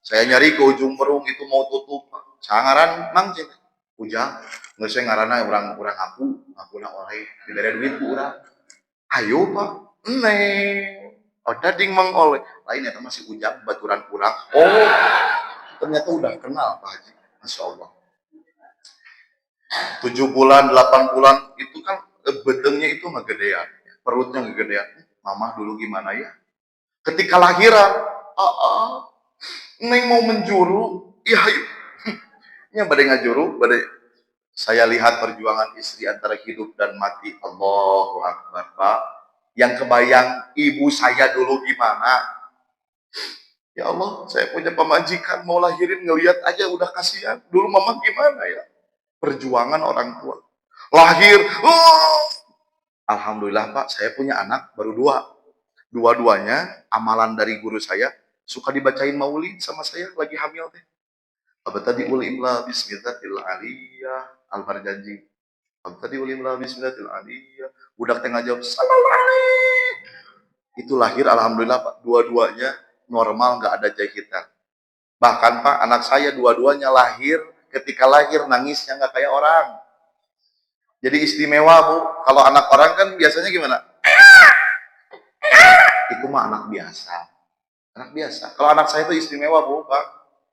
Saya nyari ke ujung berung itu mau tutup Pak. Sangaran mang cina. Ujang, nggak saya ngarana orang aku nak oleh diberi duit ku urang. Ayo Pak, neng. Odading mang oleh. Lain eta masih ujang baturan kurang. Oh, ternyata udah kenal Pak Haji. Masya Allah. 7 bulan, 8 bulan itu kan betengnya itu mah gedean, perutnya gedean. Mama dulu gimana ya? Ketika lahiran, neng mau menjuru, iya yuk. Nya badai ngajuru, badai. Saya lihat perjuangan istri antara hidup dan mati. Allahu Akbar, Pak. Yang kebayang ibu saya dulu gimana? Ya Allah, saya punya pemajikan mau lahirin ngelihat aja udah kasihan. Dulu mama gimana ya? Perjuangan orang tua. Lahir, alhamdulillah Pak, saya punya anak baru 2. Dua-duanya amalan dari guru saya suka dibacain maulid sama saya lagi hamil teh. Apa tadi ulimlah bismillahil aliyah al-barjanji. Apa tadi ulimlah bismillahil aliyah. Budak teh ngajawab sallallahu alaihi. Itu lahir alhamdulillah Pak, dua-duanya normal, nggak ada jahitan. Bahkan Pak, anak saya dua-duanya lahir, ketika lahir nangisnya nggak kayak orang. Jadi istimewa Bu. Kalau anak orang kan biasanya gimana? Itu mah anak biasa. Anak biasa. Kalau anak saya itu istimewa Bu, Pak.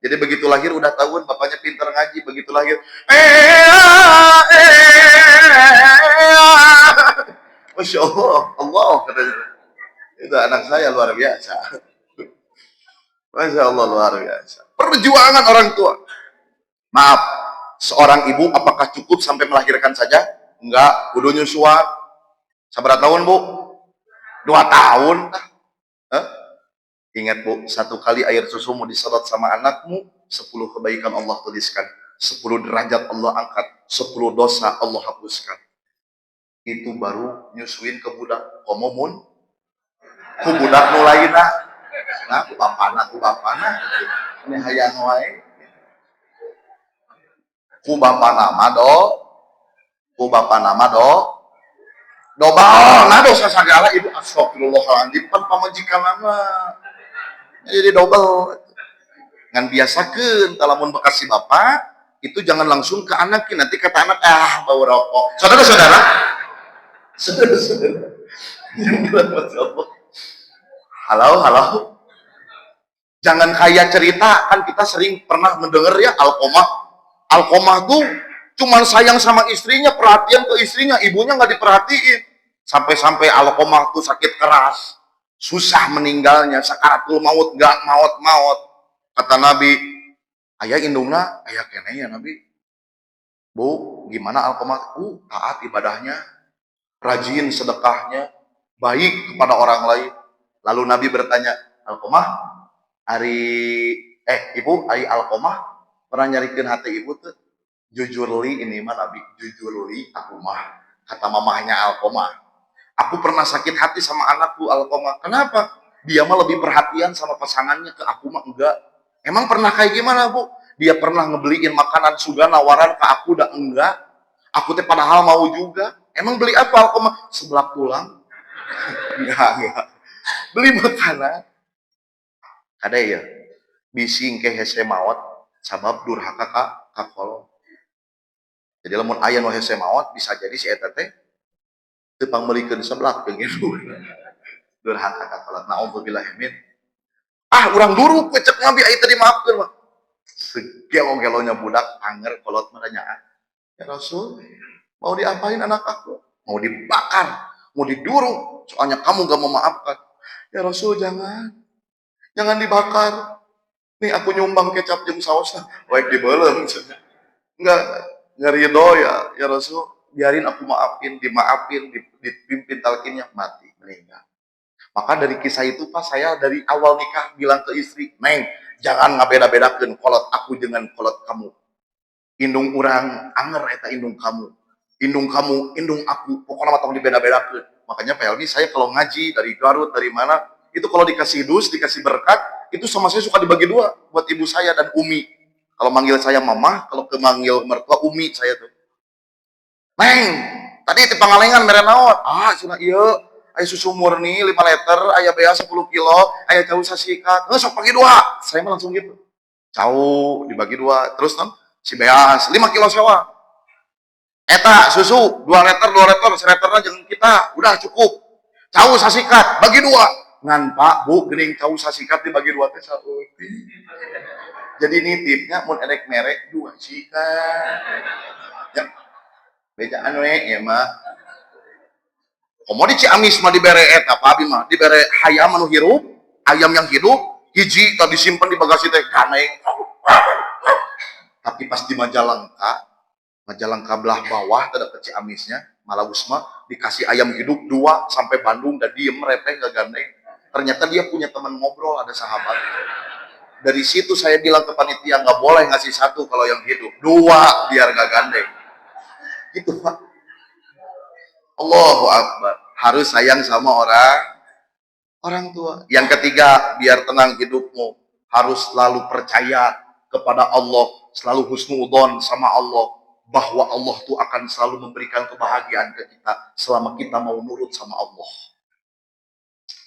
Jadi begitu lahir udah tahuan bapaknya pintar ngaji. Begitu lahir, Masya Allah, Allah katanya. Itu anak saya luar biasa. Masya Allah luar biasa. Perjuangan orang tua. Maaf, seorang ibu apakah cukup sampai melahirkan saja? Enggak, kudu nyusuan. Sabar tahun Bu? 2 tahun. Hah? Ingat Bu, 1 kali air susu mau disedot sama anakmu, 10 kebaikan Allah tuliskan. 10 derajat Allah angkat. 10 dosa Allah hapuskan. Itu baru nyusuin ke budak. Komomun, ku budak nulaina. Nah, ku bapana. Ini hayang wae. Ku bapana do. Dobal, nah dosa segala ibu astagfirullahaladzim, pan pamajikan nama. Jadi double. Ngan biasakeun talamun bekas si bapak, itu jangan langsung ke anaknya, nanti kata anak, bau rokok. Saudara-saudara. Saudara-saudara. Halo. Jangan kayak cerita, kan kita sering pernah mendengar ya Alkomah. Alkomah tuh cuman sayang sama istrinya, perhatian ke istrinya, ibunya nggak diperhatiin. Sampai-sampai Alkomah tuh sakit keras, susah meninggalnya, sakaratul maut, nggak maut. Kata Nabi, ayah indungna, ayah kene ya Nabi. Bu, gimana Alkomah? Taat ibadahnya, rajin sedekahnya, baik kepada orang lain. Lalu Nabi bertanya, Alkomah, ibu, Alkomah pernah nyarikin hati ibu tuh? Jujurli ini mah Nabi, jujurli aku mah. Kata mamahnya Alkomah. Aku pernah sakit hati sama anakku Alkomah. Kenapa? Dia mah lebih perhatian sama pasangannya, ke aku mah enggak. Emang pernah kayak gimana Bu? Dia pernah ngebeliin makanan sugana nawaran ke aku udah enggak. Aku teh padahal mau juga. Emang beli apa Alkomah? Sebelah tulang. Enggak. Beli makanan. Ada ya. Bising ke hese maot sabab durhaka ka kakolo. Jadi lamun aya nu hese maot bisa jadi si eta teh teu pangmelikeun sebelah jeung ieu. Durhaka ka kolot. Nauzubillah min. Urang duruk cek Nabi aya tadi maafkeun mah. Segelo-gelonya budak anger kolot mah nanya, "Ya Rasul, mau diapain anak aku? Mau dibakar, mau diduruk, soalnya kamu gak memaafkan." "Ya Rasul, jangan. Jangan dibakar. Nih aku nyumbang kecap jeung saosna." Wae dibeulem. Enggak ngerido ya Rasul, biarin aku maafin, dimaafin, dipimpin talkinnya, mati, meninggal. Maka dari kisah itu Pak, saya dari awal nikah bilang ke istri, Neng, jangan ngabeda-bedakeun kolot aku dengan kolot kamu. Indung urang anger eta indung kamu. Indung kamu, indung aku, pokoknya matang dibeda-bedakeun. Makanya PLN saya kalau ngaji dari Garut, dari mana, Itu kalau dikasih dus, dikasih berkat, itu sama saya suka dibagi dua buat ibu saya dan Umi. Kalau manggil saya mama, kalau ke manggil mertua Umi saya tuh. Neng, tadi di Pangalengan mere naon? Ah, cenah ieu. Aya susu murni 5 liter, aya bea 10 kilo, aya jauh sasikat. Nggak sok bagi dua. Saya mah langsung gitu. Jauh dibagi dua. Terus non si beas 5 kilo sewa. Eta susu 2 liter 2 liter 1 literna jeung kita udah cukup. Jauh sasikat bagi dua. Ngan Pak, Bu, geuning jauh sasikat dibagi dua teh saeutik. Jadi nitipnya mun erek merek 2 sikat. Ya, bedaan we ya mah. Komo di Ciamis mah dibere eta Pak Abi mah, dibere hayam anu hirup, ayam yang hidup, hiji tadi disimpan di bagasi teh ganeng. Tapi pas di Majalengka belah bawah teh deket Ciamisnya, Malagusma dikasih ayam hidup 2 sampai Bandung dan diem repeh gak gandeng. Ternyata dia punya teman ngobrol, ada sahabat. Dari situ saya bilang ke panitia nggak boleh ngasih 1 kalau yang hidup, 2 biar gak gandeng. Gitu Pak. Allahu Akbar. Harus sayang sama orang tua. Yang ketiga, biar tenang hidupmu, harus selalu percaya kepada Allah, selalu husnudzon sama Allah, bahwa Allah tuh akan selalu memberikan kebahagiaan ke kita selama kita mau nurut sama Allah.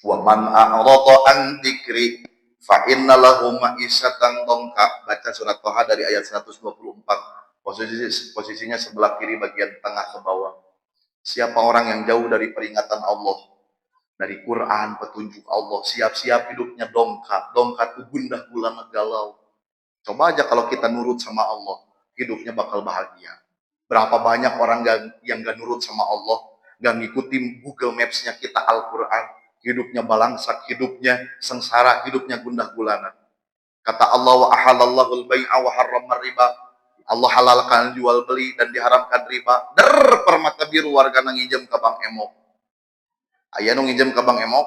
Wa man a'rada an dzikri fa inna lahu ma'isyatan dhanka. Baca surat Thaha dari ayat 124. Posisinya sebelah kiri bagian tengah ke bawah. Siapa orang yang jauh dari peringatan Allah, dari Quran, petunjuk Allah, siap-siap hidupnya dongkak tuh gundah gulana galau. Coba aja kalau kita nurut sama Allah, hidupnya bakal bahagia. Berapa banyak orang yang gak nurut sama Allah, gak ngikutin Google Maps-nya kita Al-Quran, hidupnya balangsak, hidupnya sengsara, hidupnya gundah gulana. Kata Allah, wa ahalallahul bai'a wa harramar riba. Allah halalkan jual beli dan diharamkan riba. Permata biru warga nginjem ke Bang Emok. Aya nu nginjem ke Bang Emok,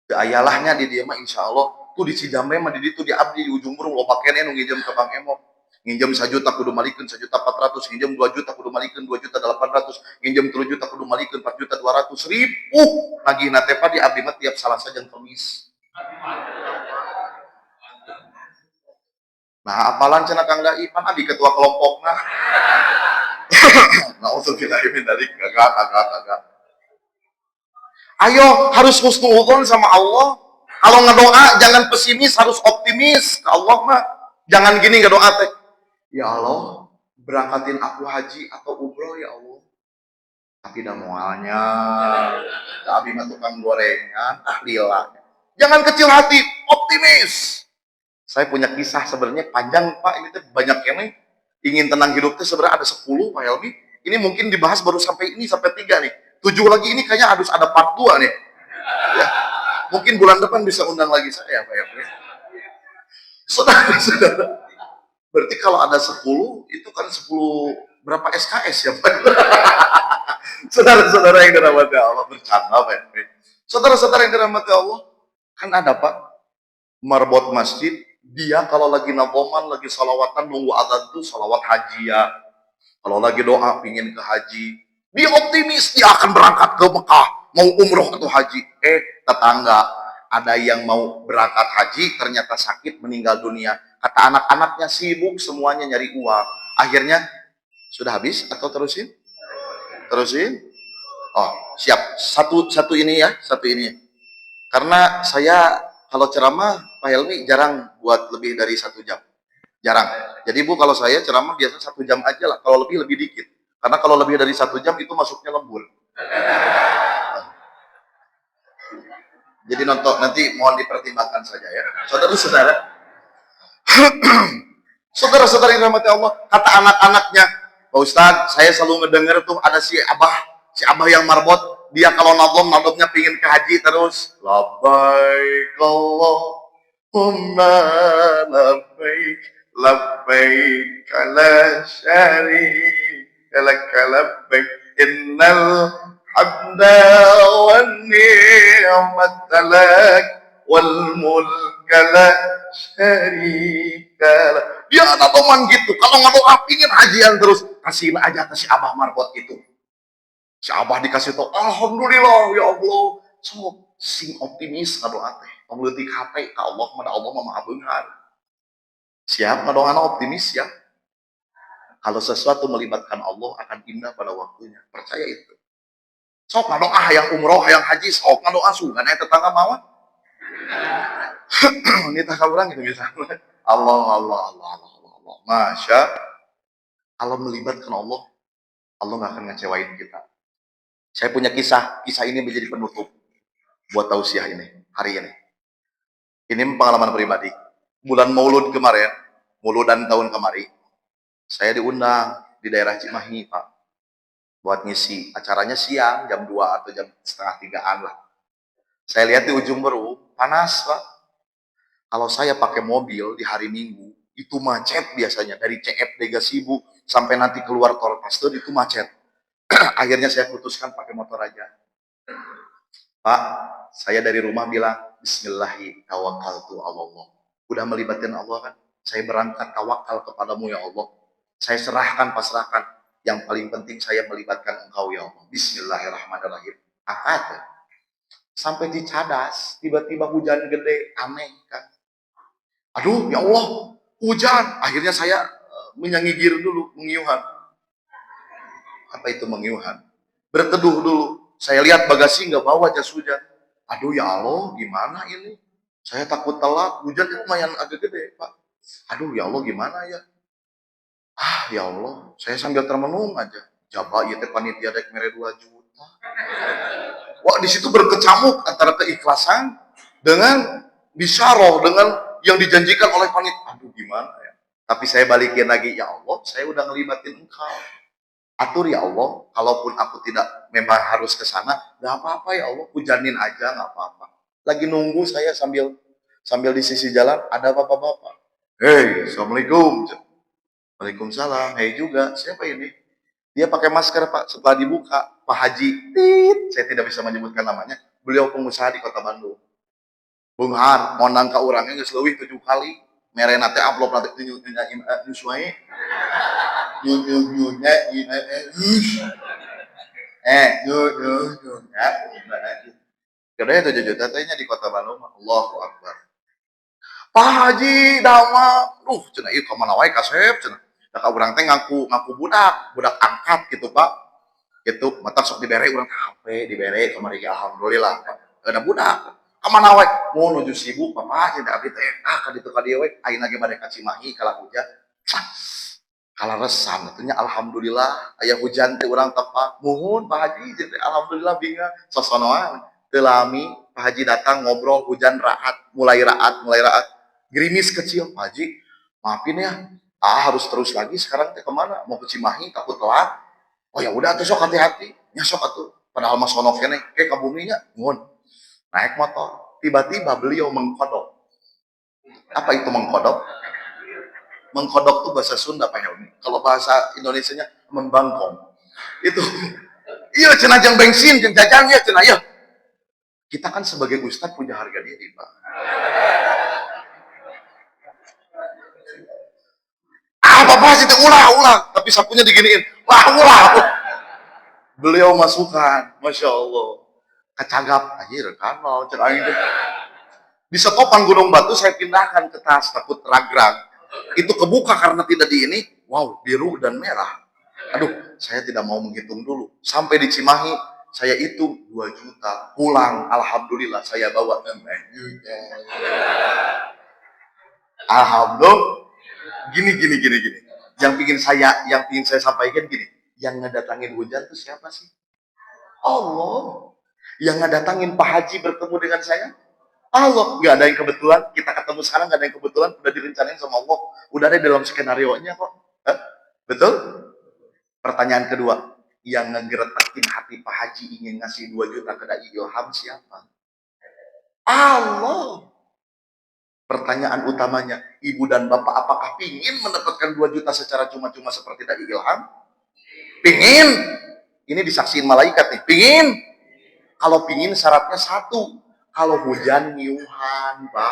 teu ayalahnya di dieu mah insyaallah tuh di Cidambe mah di ditu di abdi di ujung burung loba keneh nu nginjem ke Bang Emok. Nginjem 1 juta kudu malikeun 1 juta 400, nginjem 2 juta kudu malikeun 2 juta 800, nginjem 3 juta kudu malikeun 4 juta 200 ribu. Nagihna teh di abdi mah tiap Salasa jeung Kamis. Nah, apalan cenah Kang Dai, pan abi ketua kelompokna. Nauzubillahi min dzalik, kagak. Ayo, harus husnudzon sama Allah. Kalau ngedoa jangan pesimis, harus optimis. Ke Allah mah jangan gini ngedoa teh. Ya Allah, berangkatin aku haji atau umroh ya Allah. Tapi dah moalnya, abi mah tukang gorengan, lila. Jangan kecil hati, optimis. Saya punya kisah sebenarnya panjang Pak, ini tuh banyak yang nih ingin tenang hidup tuh sebenarnya ada 10 Pak Helmi. Ini mungkin dibahas baru sampai 3 nih. 7 lagi ini kayaknya harus ada part 2 nih. Ya, mungkin bulan depan bisa undang lagi saya Pak Helmi. Saudara. Berarti kalau ada 10 itu kan 10 berapa SKS ya Pak? Saudara-saudara yang dirahmati Allah, bercanda Pak Helmi. Saudara-saudara yang dirahmati Allah, kan ada Pak marbot masjid. Dia kalau lagi naboman, lagi salawatan, nunggu adzan tuh salawat haji ya. Kalau lagi doa pingin ke haji, dia optimis dia akan berangkat ke Mekah, mau umroh atau haji. Tetangga ada yang mau berangkat haji, ternyata sakit meninggal dunia. Kata anak-anaknya sibuk semuanya nyari uang. Akhirnya sudah habis atau terusin? Terusin? Oh siap. Satu ini ya, satu ini. Karena saya kalau ceramah Pak Helmi jarang buat lebih dari 1 jam. Jarang. Jadi Bu, kalau saya ceramah biasa 1 jam aja lah. Kalau lebih dikit. Karena kalau lebih dari 1 jam itu masuknya lembur. Jadi nanti mohon dipertimbangkan saja ya. Saudara-saudara. Saudara-saudara yang dirahmati Allah, kata anak-anaknya, Pak Ustadz, saya selalu ngedenger tuh ada si Abah yang marbot. Dia kalau nadobnya pingin ke haji terus. Labbaik Allahumma labbaik, labbaik la syarika lak labbaik, innal hamda wan ni'mata lak wal mulka la syarika lak. Dia nadoman gitu. Kalau ngadoa pingin hajian terus, kasihin aja ke si Abah marbot itu. Si Abah dikasih tau, alhamdulillah ya Allah. So, sing optimis ngadoa teh tong leutik hate ka Allah mah Allah mah maha beunghar. Siap ngadoana optimis siap. Kalau sesuatu melibatkan Allah akan indah pada waktunya. Percaya itu. Sok ngadoa yang umroh, yang haji, sok ngadoa sungan aya tetangga mawon. Nitah ka urang gitu misalnya. Allah Allah Allah Allah Allah. Masya kalau melibatkan Allah, Allah nggak akan ngecewain kita. Saya punya kisah ini menjadi penutup buat tausiah ini hari ini. Ini pengalaman pribadi. Bulan Maulud kemarin, Mauludan tahun kemarin, saya diundang di daerah Cimahi, Pak, buat ngisi acaranya siang jam 2 atau jam setengah 3-an lah. Saya lihat di ujung Berung panas, Pak. Kalau saya pakai mobil di hari Minggu itu macet biasanya dari CFD Gasibu sampai nanti keluar tol Pasteur itu macet. Akhirnya saya putuskan pakai motor aja. Pak, saya dari rumah bilang Bismillahi tawakkaltu Allah. Udah melibatkan Allah kan? Saya berangkat tawakal kepadamu ya Allah. Saya serahkan, pasrahkan. Yang paling penting saya melibatkan engkau ya Allah. Bismillahirrahmanirrahim. Apa? Sampai di Cadas, tiba-tiba hujan gede, aneh kan. Aduh ya Allah, hujan. Akhirnya saya menyangigir dulu, mengiuhan. Apa itu mengiuhan? Berteduh dulu. Saya lihat bagasi nggak bawa jas hujan. Aduh ya Allah, gimana ini? Saya takut telat. Hujan itu lumayan agak gede, Pak. Aduh ya Allah, gimana ya? Ah ya Allah, saya sambil termenung aja. Jaba ya teh panitia dek mere 2 juta. Wah di situ berkecamuk antara keikhlasan dengan bisyarah dengan yang dijanjikan oleh panitia. Aduh gimana ya? Tapi saya balikin lagi, ya Allah, saya udah ngelibatin engkau. Atur ya Allah, kalaupun aku tidak memang harus ke sana, nggak apa-apa ya Allah, hujanin aja nggak apa-apa. Lagi nunggu saya sambil di sisi jalan ada bapak-bapak. Hei, assalamualaikum. Waalaikumsalam. Hei juga, siapa ini? Dia pakai masker Pak. Setelah dibuka, Pak Haji, saya tidak bisa menyebutkan namanya. Beliau pengusaha di Kota Bandung. Bung Har, mau nangka orangnya nggak selewih 7 kali. Mere nate amplop nate nyusuai. Nyunyunya Kedai 7 juta tehnya di Kota Bandung. Allahu Akbar. Pak Haji dama, cenah ieu ka mana wae kasep cenah. Da ka urang teh ngaku budak angkat gitu Pak. Gitu, mata sok dibere urang teh HP dibere kamari alhamdulillah Pak. Ada budak. Ka mana wae? Mau nuju sibuk Papa cenah abdi teh ka ditu ka dieu we. Ayeuna ge bade ka Cimahi ka Labuja. Kala resan atunya alhamdulillah aya hujan teh urang tepak. Muhun Pak Haji teh alhamdulillah binga sosonoan. Teu lami Pak Haji datang ngobrol hujan mulai raat. Gerimis kecil, Pak Haji, maafin ya, harus terus lagi sekarang teh kemana? Mau ke Cimahi, takut telat. Oh ya udah tuh sok hati-hati, ya sok atuh. Padahal mas sono kene, kayak ke buminya, ngun. Naik motor, tiba-tiba beliau mengkodok. Apa itu mengkodok? Mengkodok tuh bahasa Sunda Pak Helmi. Kalau bahasa Indonesianya membangkong. Itu, iya cenah jang bensin, jang jajan ya cenah ya. Kita kan sebagai ustadz punya harga diri Pak. Apa sih itu ulah, tapi sapunya diginiin, ulah. Beliau masukkan, masya Allah, kecagap, anjir kan mau cerahin di setopan Gunung Batu saya pindahkan ke tas takut ragrag, itu kebuka karena tidak di ini, wow biru dan merah, aduh saya tidak mau menghitung dulu, sampai di Cimahi saya hitung 2 juta, pulang alhamdulillah saya bawa alhamdulillah. Gini. Yang ingin saya sampaikan gini. Yang ngedatangin hujan itu siapa sih? Allah. Yang ngedatangin Pak Haji bertemu dengan saya? Allah. Gak ada yang kebetulan. Kita ketemu sekarang gak ada yang kebetulan. Udah direncanain sama Allah. Udah ada dalam skenario-nya kok. Betul? Pertanyaan kedua. Yang ngegeretakin hati Pak Haji ingin ngasih 2 juta ke Dai Ilham siapa? Allah. Pertanyaan utamanya, ibu dan bapak apakah pingin mendapatkan 2 juta secara cuma-cuma seperti Dai Ilham? Pingin. Ini disaksiin malaikat nih. Pingin. Kalau pingin syaratnya satu. Kalau hujan niuhan, Pak.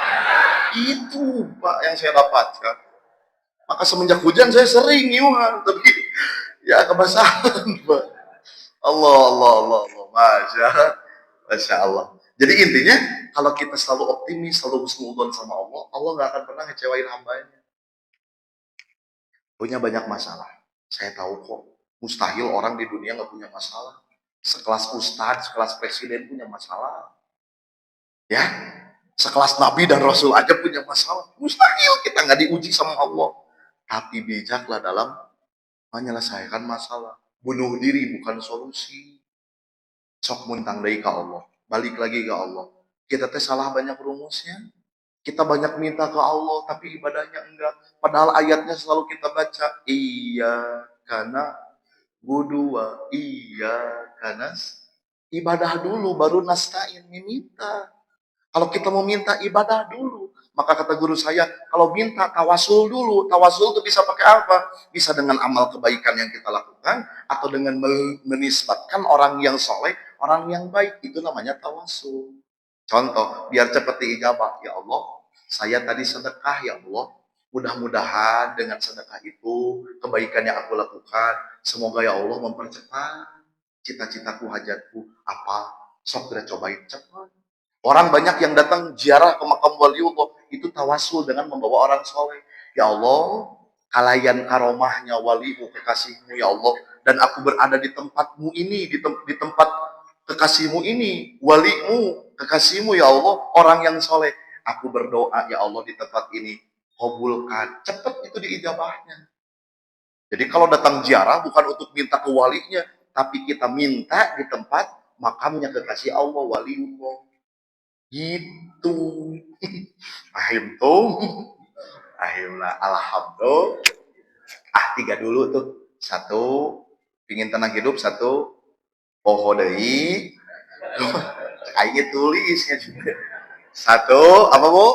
Itu, Pak, yang saya dapatkan. Maka semenjak hujan saya sering niuhan. Tapi ya kebasahan, Pak. Allah. Masya Allah. Jadi intinya, kalau kita selalu optimis, selalu husnudzon sama Allah, Allah nggak akan pernah ngecewain hambanya. Punya banyak masalah. Saya tahu kok, mustahil orang di dunia nggak punya masalah. Sekelas ustadz, sekelas presiden punya masalah. Ya, sekelas nabi dan rasul aja punya masalah. Mustahil kita nggak diuji sama Allah. Tapi bijaklah dalam menyelesaikan masalah. Bunuh diri bukan solusi. Sok muntang dari ke Allah. Balik lagi ke Allah. Kita teh salah banyak rumusnya. Kita banyak minta ke Allah, tapi ibadahnya enggak. Padahal ayatnya selalu kita baca. Iya, karena budua. Iya, karena ibadah dulu, baru nasta'in meminta. Kalau kita mau minta ibadah dulu, maka kata guru saya, kalau minta tawasul dulu. Tawasul itu bisa pakai apa? Bisa dengan amal kebaikan yang kita lakukan, atau dengan menisbatkan orang yang soleh, orang yang baik. Itu namanya tawasul. Contoh, biar cepat diijabah. Ya Allah, saya tadi sedekah ya Allah. Mudah-mudahan dengan sedekah itu, kebaikan yang aku lakukan, semoga ya Allah mempercepat cita-citaku, hajatku. Apa? Sok kita cobain cepat. Orang banyak yang datang ziarah ke makam waliullah itu tawasul dengan membawa orang soleh. Ya Allah, kalayan karomahnya walimu kekasihmu ya Allah, dan aku berada di tempatmu ini, di tempat kekasihmu ini, walimu kekasihmu ya Allah, orang yang soleh. Aku berdoa ya Allah di tempat ini, kabulkan. Cepat itu diijabahnya. Jadi kalau datang ziarah bukan untuk minta ke walinya, tapi kita minta di tempat makamnya kekasih Allah, waliullah. Gitu. Ahim tuh. Ahim lah. Alhamdulillah. Tiga dulu tuh. Satu, pingin tenang hidup. Satu, poho deui. Kayaknya tulisnya juga. Satu, apa bu?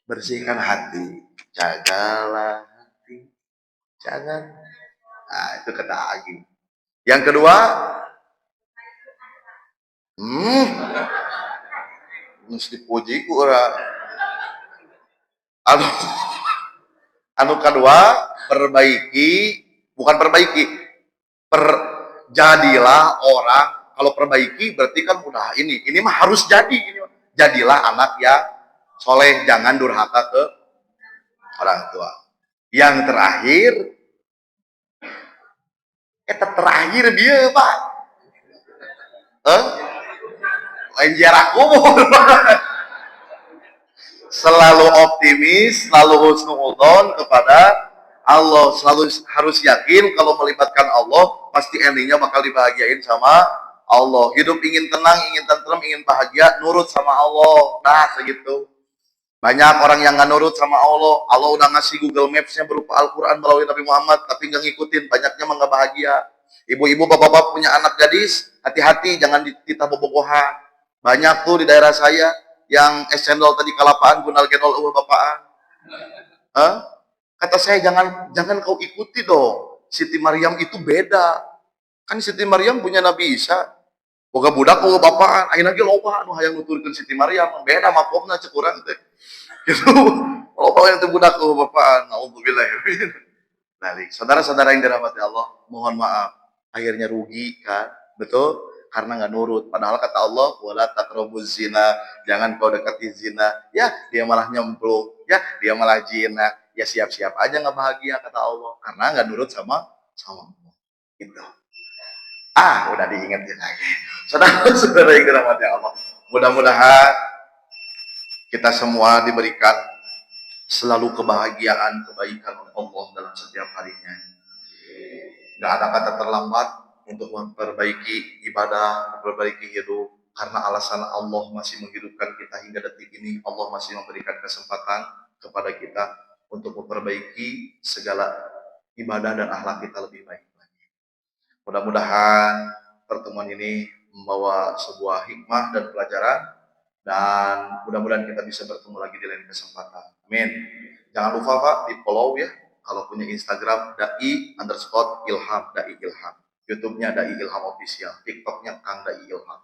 Bersihkan hati. Jagalah hati. Jangan. Nah, itu kata Agi. Yang kedua, mesti dipuji ku orang. Anu kedua, perbaiki, bukan perbaiki, jadilah orang. Kalau perbaiki berarti kan udah ini mah harus jadi. Jadilah anak yang soleh, jangan durhaka ke orang tua. Yang terakhir, terakhir dia pak, lain jarak umur. Selalu optimis, selalu husnudzon kepada Allah, selalu harus yakin kalau melibatkan Allah pasti endingnya bakal dibahagiain sama Allah. Hidup ingin tenang, ingin tentrem, ingin bahagia, nurut sama Allah. Nah segitu. Banyak orang yang nggak nurut sama Allah. Allah udah ngasih Google Maps-nya berupa Al-Quran melalui Nabi Muhammad, tapi nggak ngikutin. Banyaknya mah nggak bahagia. Ibu-ibu, bapak-bapak punya anak gadis, hati-hati jangan dititah bobogohan. Banyak tuh di daerah saya yang es cendol tadi kalapaan, gunal genol bapaan. Kata saya jangan kau ikuti dong. Siti Maryam itu beda. Kan Siti Maryam punya Nabi Isa. Boga budak boga bapaan. Ayeuna ge loba anu hayang nuturkeun Siti Maryam. Beda makomna cek urang teh. Gitu. Loba yang teu budak boga bapaan. Nauzubillah. Balik. Saudara-saudara yang dirahmati Allah, mohon maaf. Akhirnya rugi kan? Betul? Karena nggak nurut. Padahal kata Allah, wala taqrabuz zina, jangan kau dekati zina. Ya, dia malah nyemplung. Ya, dia malah zina. Ya siap-siap aja nggak bahagia kata Allah. Karena nggak nurut sama Allah. Gitu. Udah diingetin lagi. Saudara-saudara yang dirahmati Allah, mudah-mudahan kita semua diberikan selalu kebahagiaan, kebaikan oleh Allah dalam setiap harinya. Gak ada kata terlambat untuk memperbaiki ibadah, memperbaiki hidup. Karena alasan Allah masih menghidupkan kita hingga detik ini, Allah masih memberikan kesempatan kepada kita untuk memperbaiki segala ibadah dan akhlak kita lebih baik lagi. Mudah-mudahan pertemuan ini membawa sebuah hikmah dan pelajaran, dan mudah-mudahan kita bisa bertemu lagi di lain kesempatan. Amin. Jangan lupa Pak, di follow ya. Kalau punya Instagram, dai_ilham, dai ilham. YouTube-nya dai ilham official. TikTok-nya Kang Dai Ilham.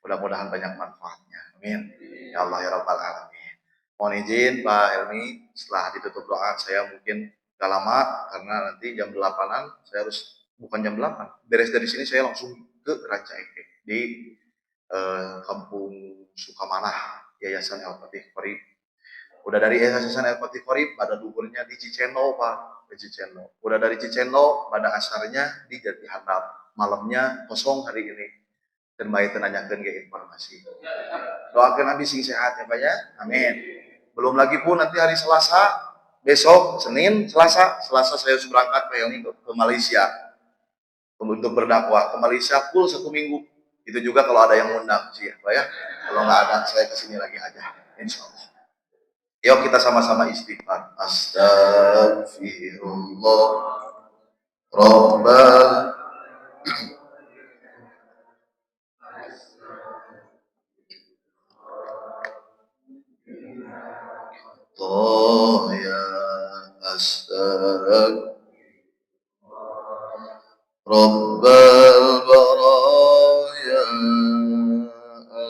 Mudah-mudahan banyak manfaatnya. Amin. Ya Allah ya Rabbal Alamin. Mohon izin Pak Helmi, setelah ditutup doa, saya mungkin gak lama, karena nanti jam 8-an, saya harus, bukan jam 8, beres dari sini saya langsung ke Ranca Ekek. Di Kampung Sukamanah, Yayasan El Fatih Qorib. Udah dari Yayasan El Fatih Qorib, pada duhurnya di Cicendo, Pak. Di Cicendo. Udah dari Cicendo, pada asarnya di Jati Handap. Malamnya kosong hari ini. Dan baik nanyakan ke informasi. Doakan Abi sing sehat ya Pak ya. Amin. Belum lagi pun nanti hari Selasa, besok Senin, Selasa saya harus berangkat Pak Helmi ke Malaysia untuk berdakwah ke Malaysia full 1 minggu. Itu juga kalau ada yang undang sih ya Pak ya. Kalau nggak ada saya kesini lagi aja. Insya Allah. Yuk kita sama-sama istighfar. Astagfirullah. Rabbal. Oh ya astag. Rabbal baraya.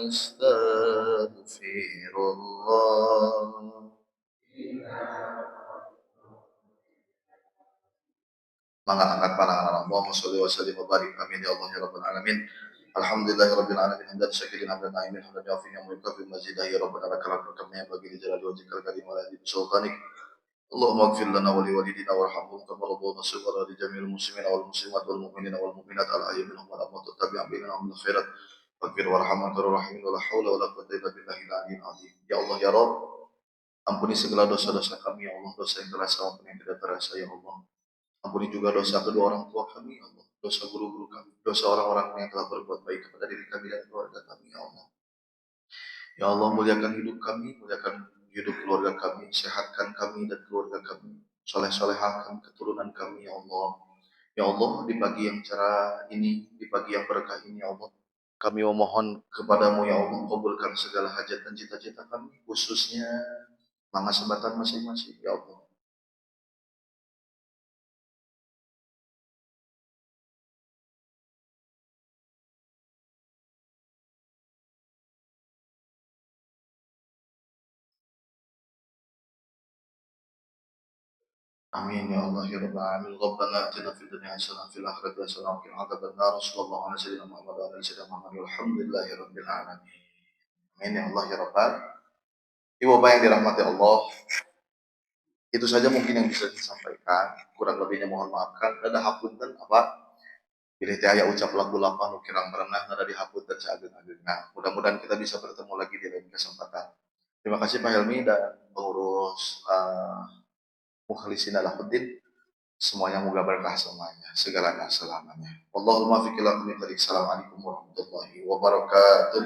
Astagfirullah. Mangga angkat pandangan Allahumma sholli wa sallim wa barik amin ya Allah ya rabbal alamin. Alhamdulillahirabbil alamin hamdan syakirin hamdan na'imin hamdan yafi'u wa yukafi mazidah ya rabbana lakal hamdu kama yanbaghi li jalali wajhikal karim wa la sultanik. Allahumma ighfir lana wa li walidina warhamhum kama rabbawna shighara li jami'il muslimina wal muslimat wal mu'minina wal mu'minat al ahya'i minhum wal amwat tabi'an bainahum bil khairat. Waghfir warham antar rahimin wa la haula wa la quwwata illa billahi al-'aliyyil 'azim. Ya Allah ya Rabb, ampuni segala dosa-dosa kami ya Allah, dosa yang terasa maupun yang tidak terasa ya Allah. Ampuni juga dosa kedua orang tua kami, ya Allah. Dosa guru-guru kami, dosa orang-orang yang telah berbuat baik kepada diri kami dan keluarga kami, ya Allah. Ya Allah, muliakan hidup kami, muliakan hidup keluarga kami, sehatkan kami dan keluarga kami, soleh-solehkan keturunan kami, ya Allah. Ya Allah, di pagi yang cerah ini, di pagi yang berkah ini, ya Allah, kami memohon kepadamu, ya Allah, kabulkan segala hajat dan cita-cita kami, khususnya mangga sebatan masing-masing, ya Allah. Amin ya Allah ya Rabbal alamin. Rabbana atina fid dunya hasanah wa fil akhirati hasanah wa qina adzabannar. Sallallahu alaihi wasallam Muhammad wa ala sayyidina Muhammad walhamdulillahi rabbil alamin. Amin ya Allah ya Rabbal. Ibu bapak yang dirahmati Allah, itu saja mungkin yang bisa disampaikan. Kurang lebihnya mohon maafkan. Ada hapunten apa? Pilih teh aya ucap lagu lapan ukirang merenah nada dihapunten saageng-ageng. Nah, mudah-mudahan kita bisa bertemu lagi di lain kesempatan. Terima kasih Pak Helmi dan pengurus Mukhlisin Alahuddin. Semuanya moga berkah semuanya, segalanya selamanya. Allahumma fiqil Assalamualaikum warahmatullahi wabarakatuh.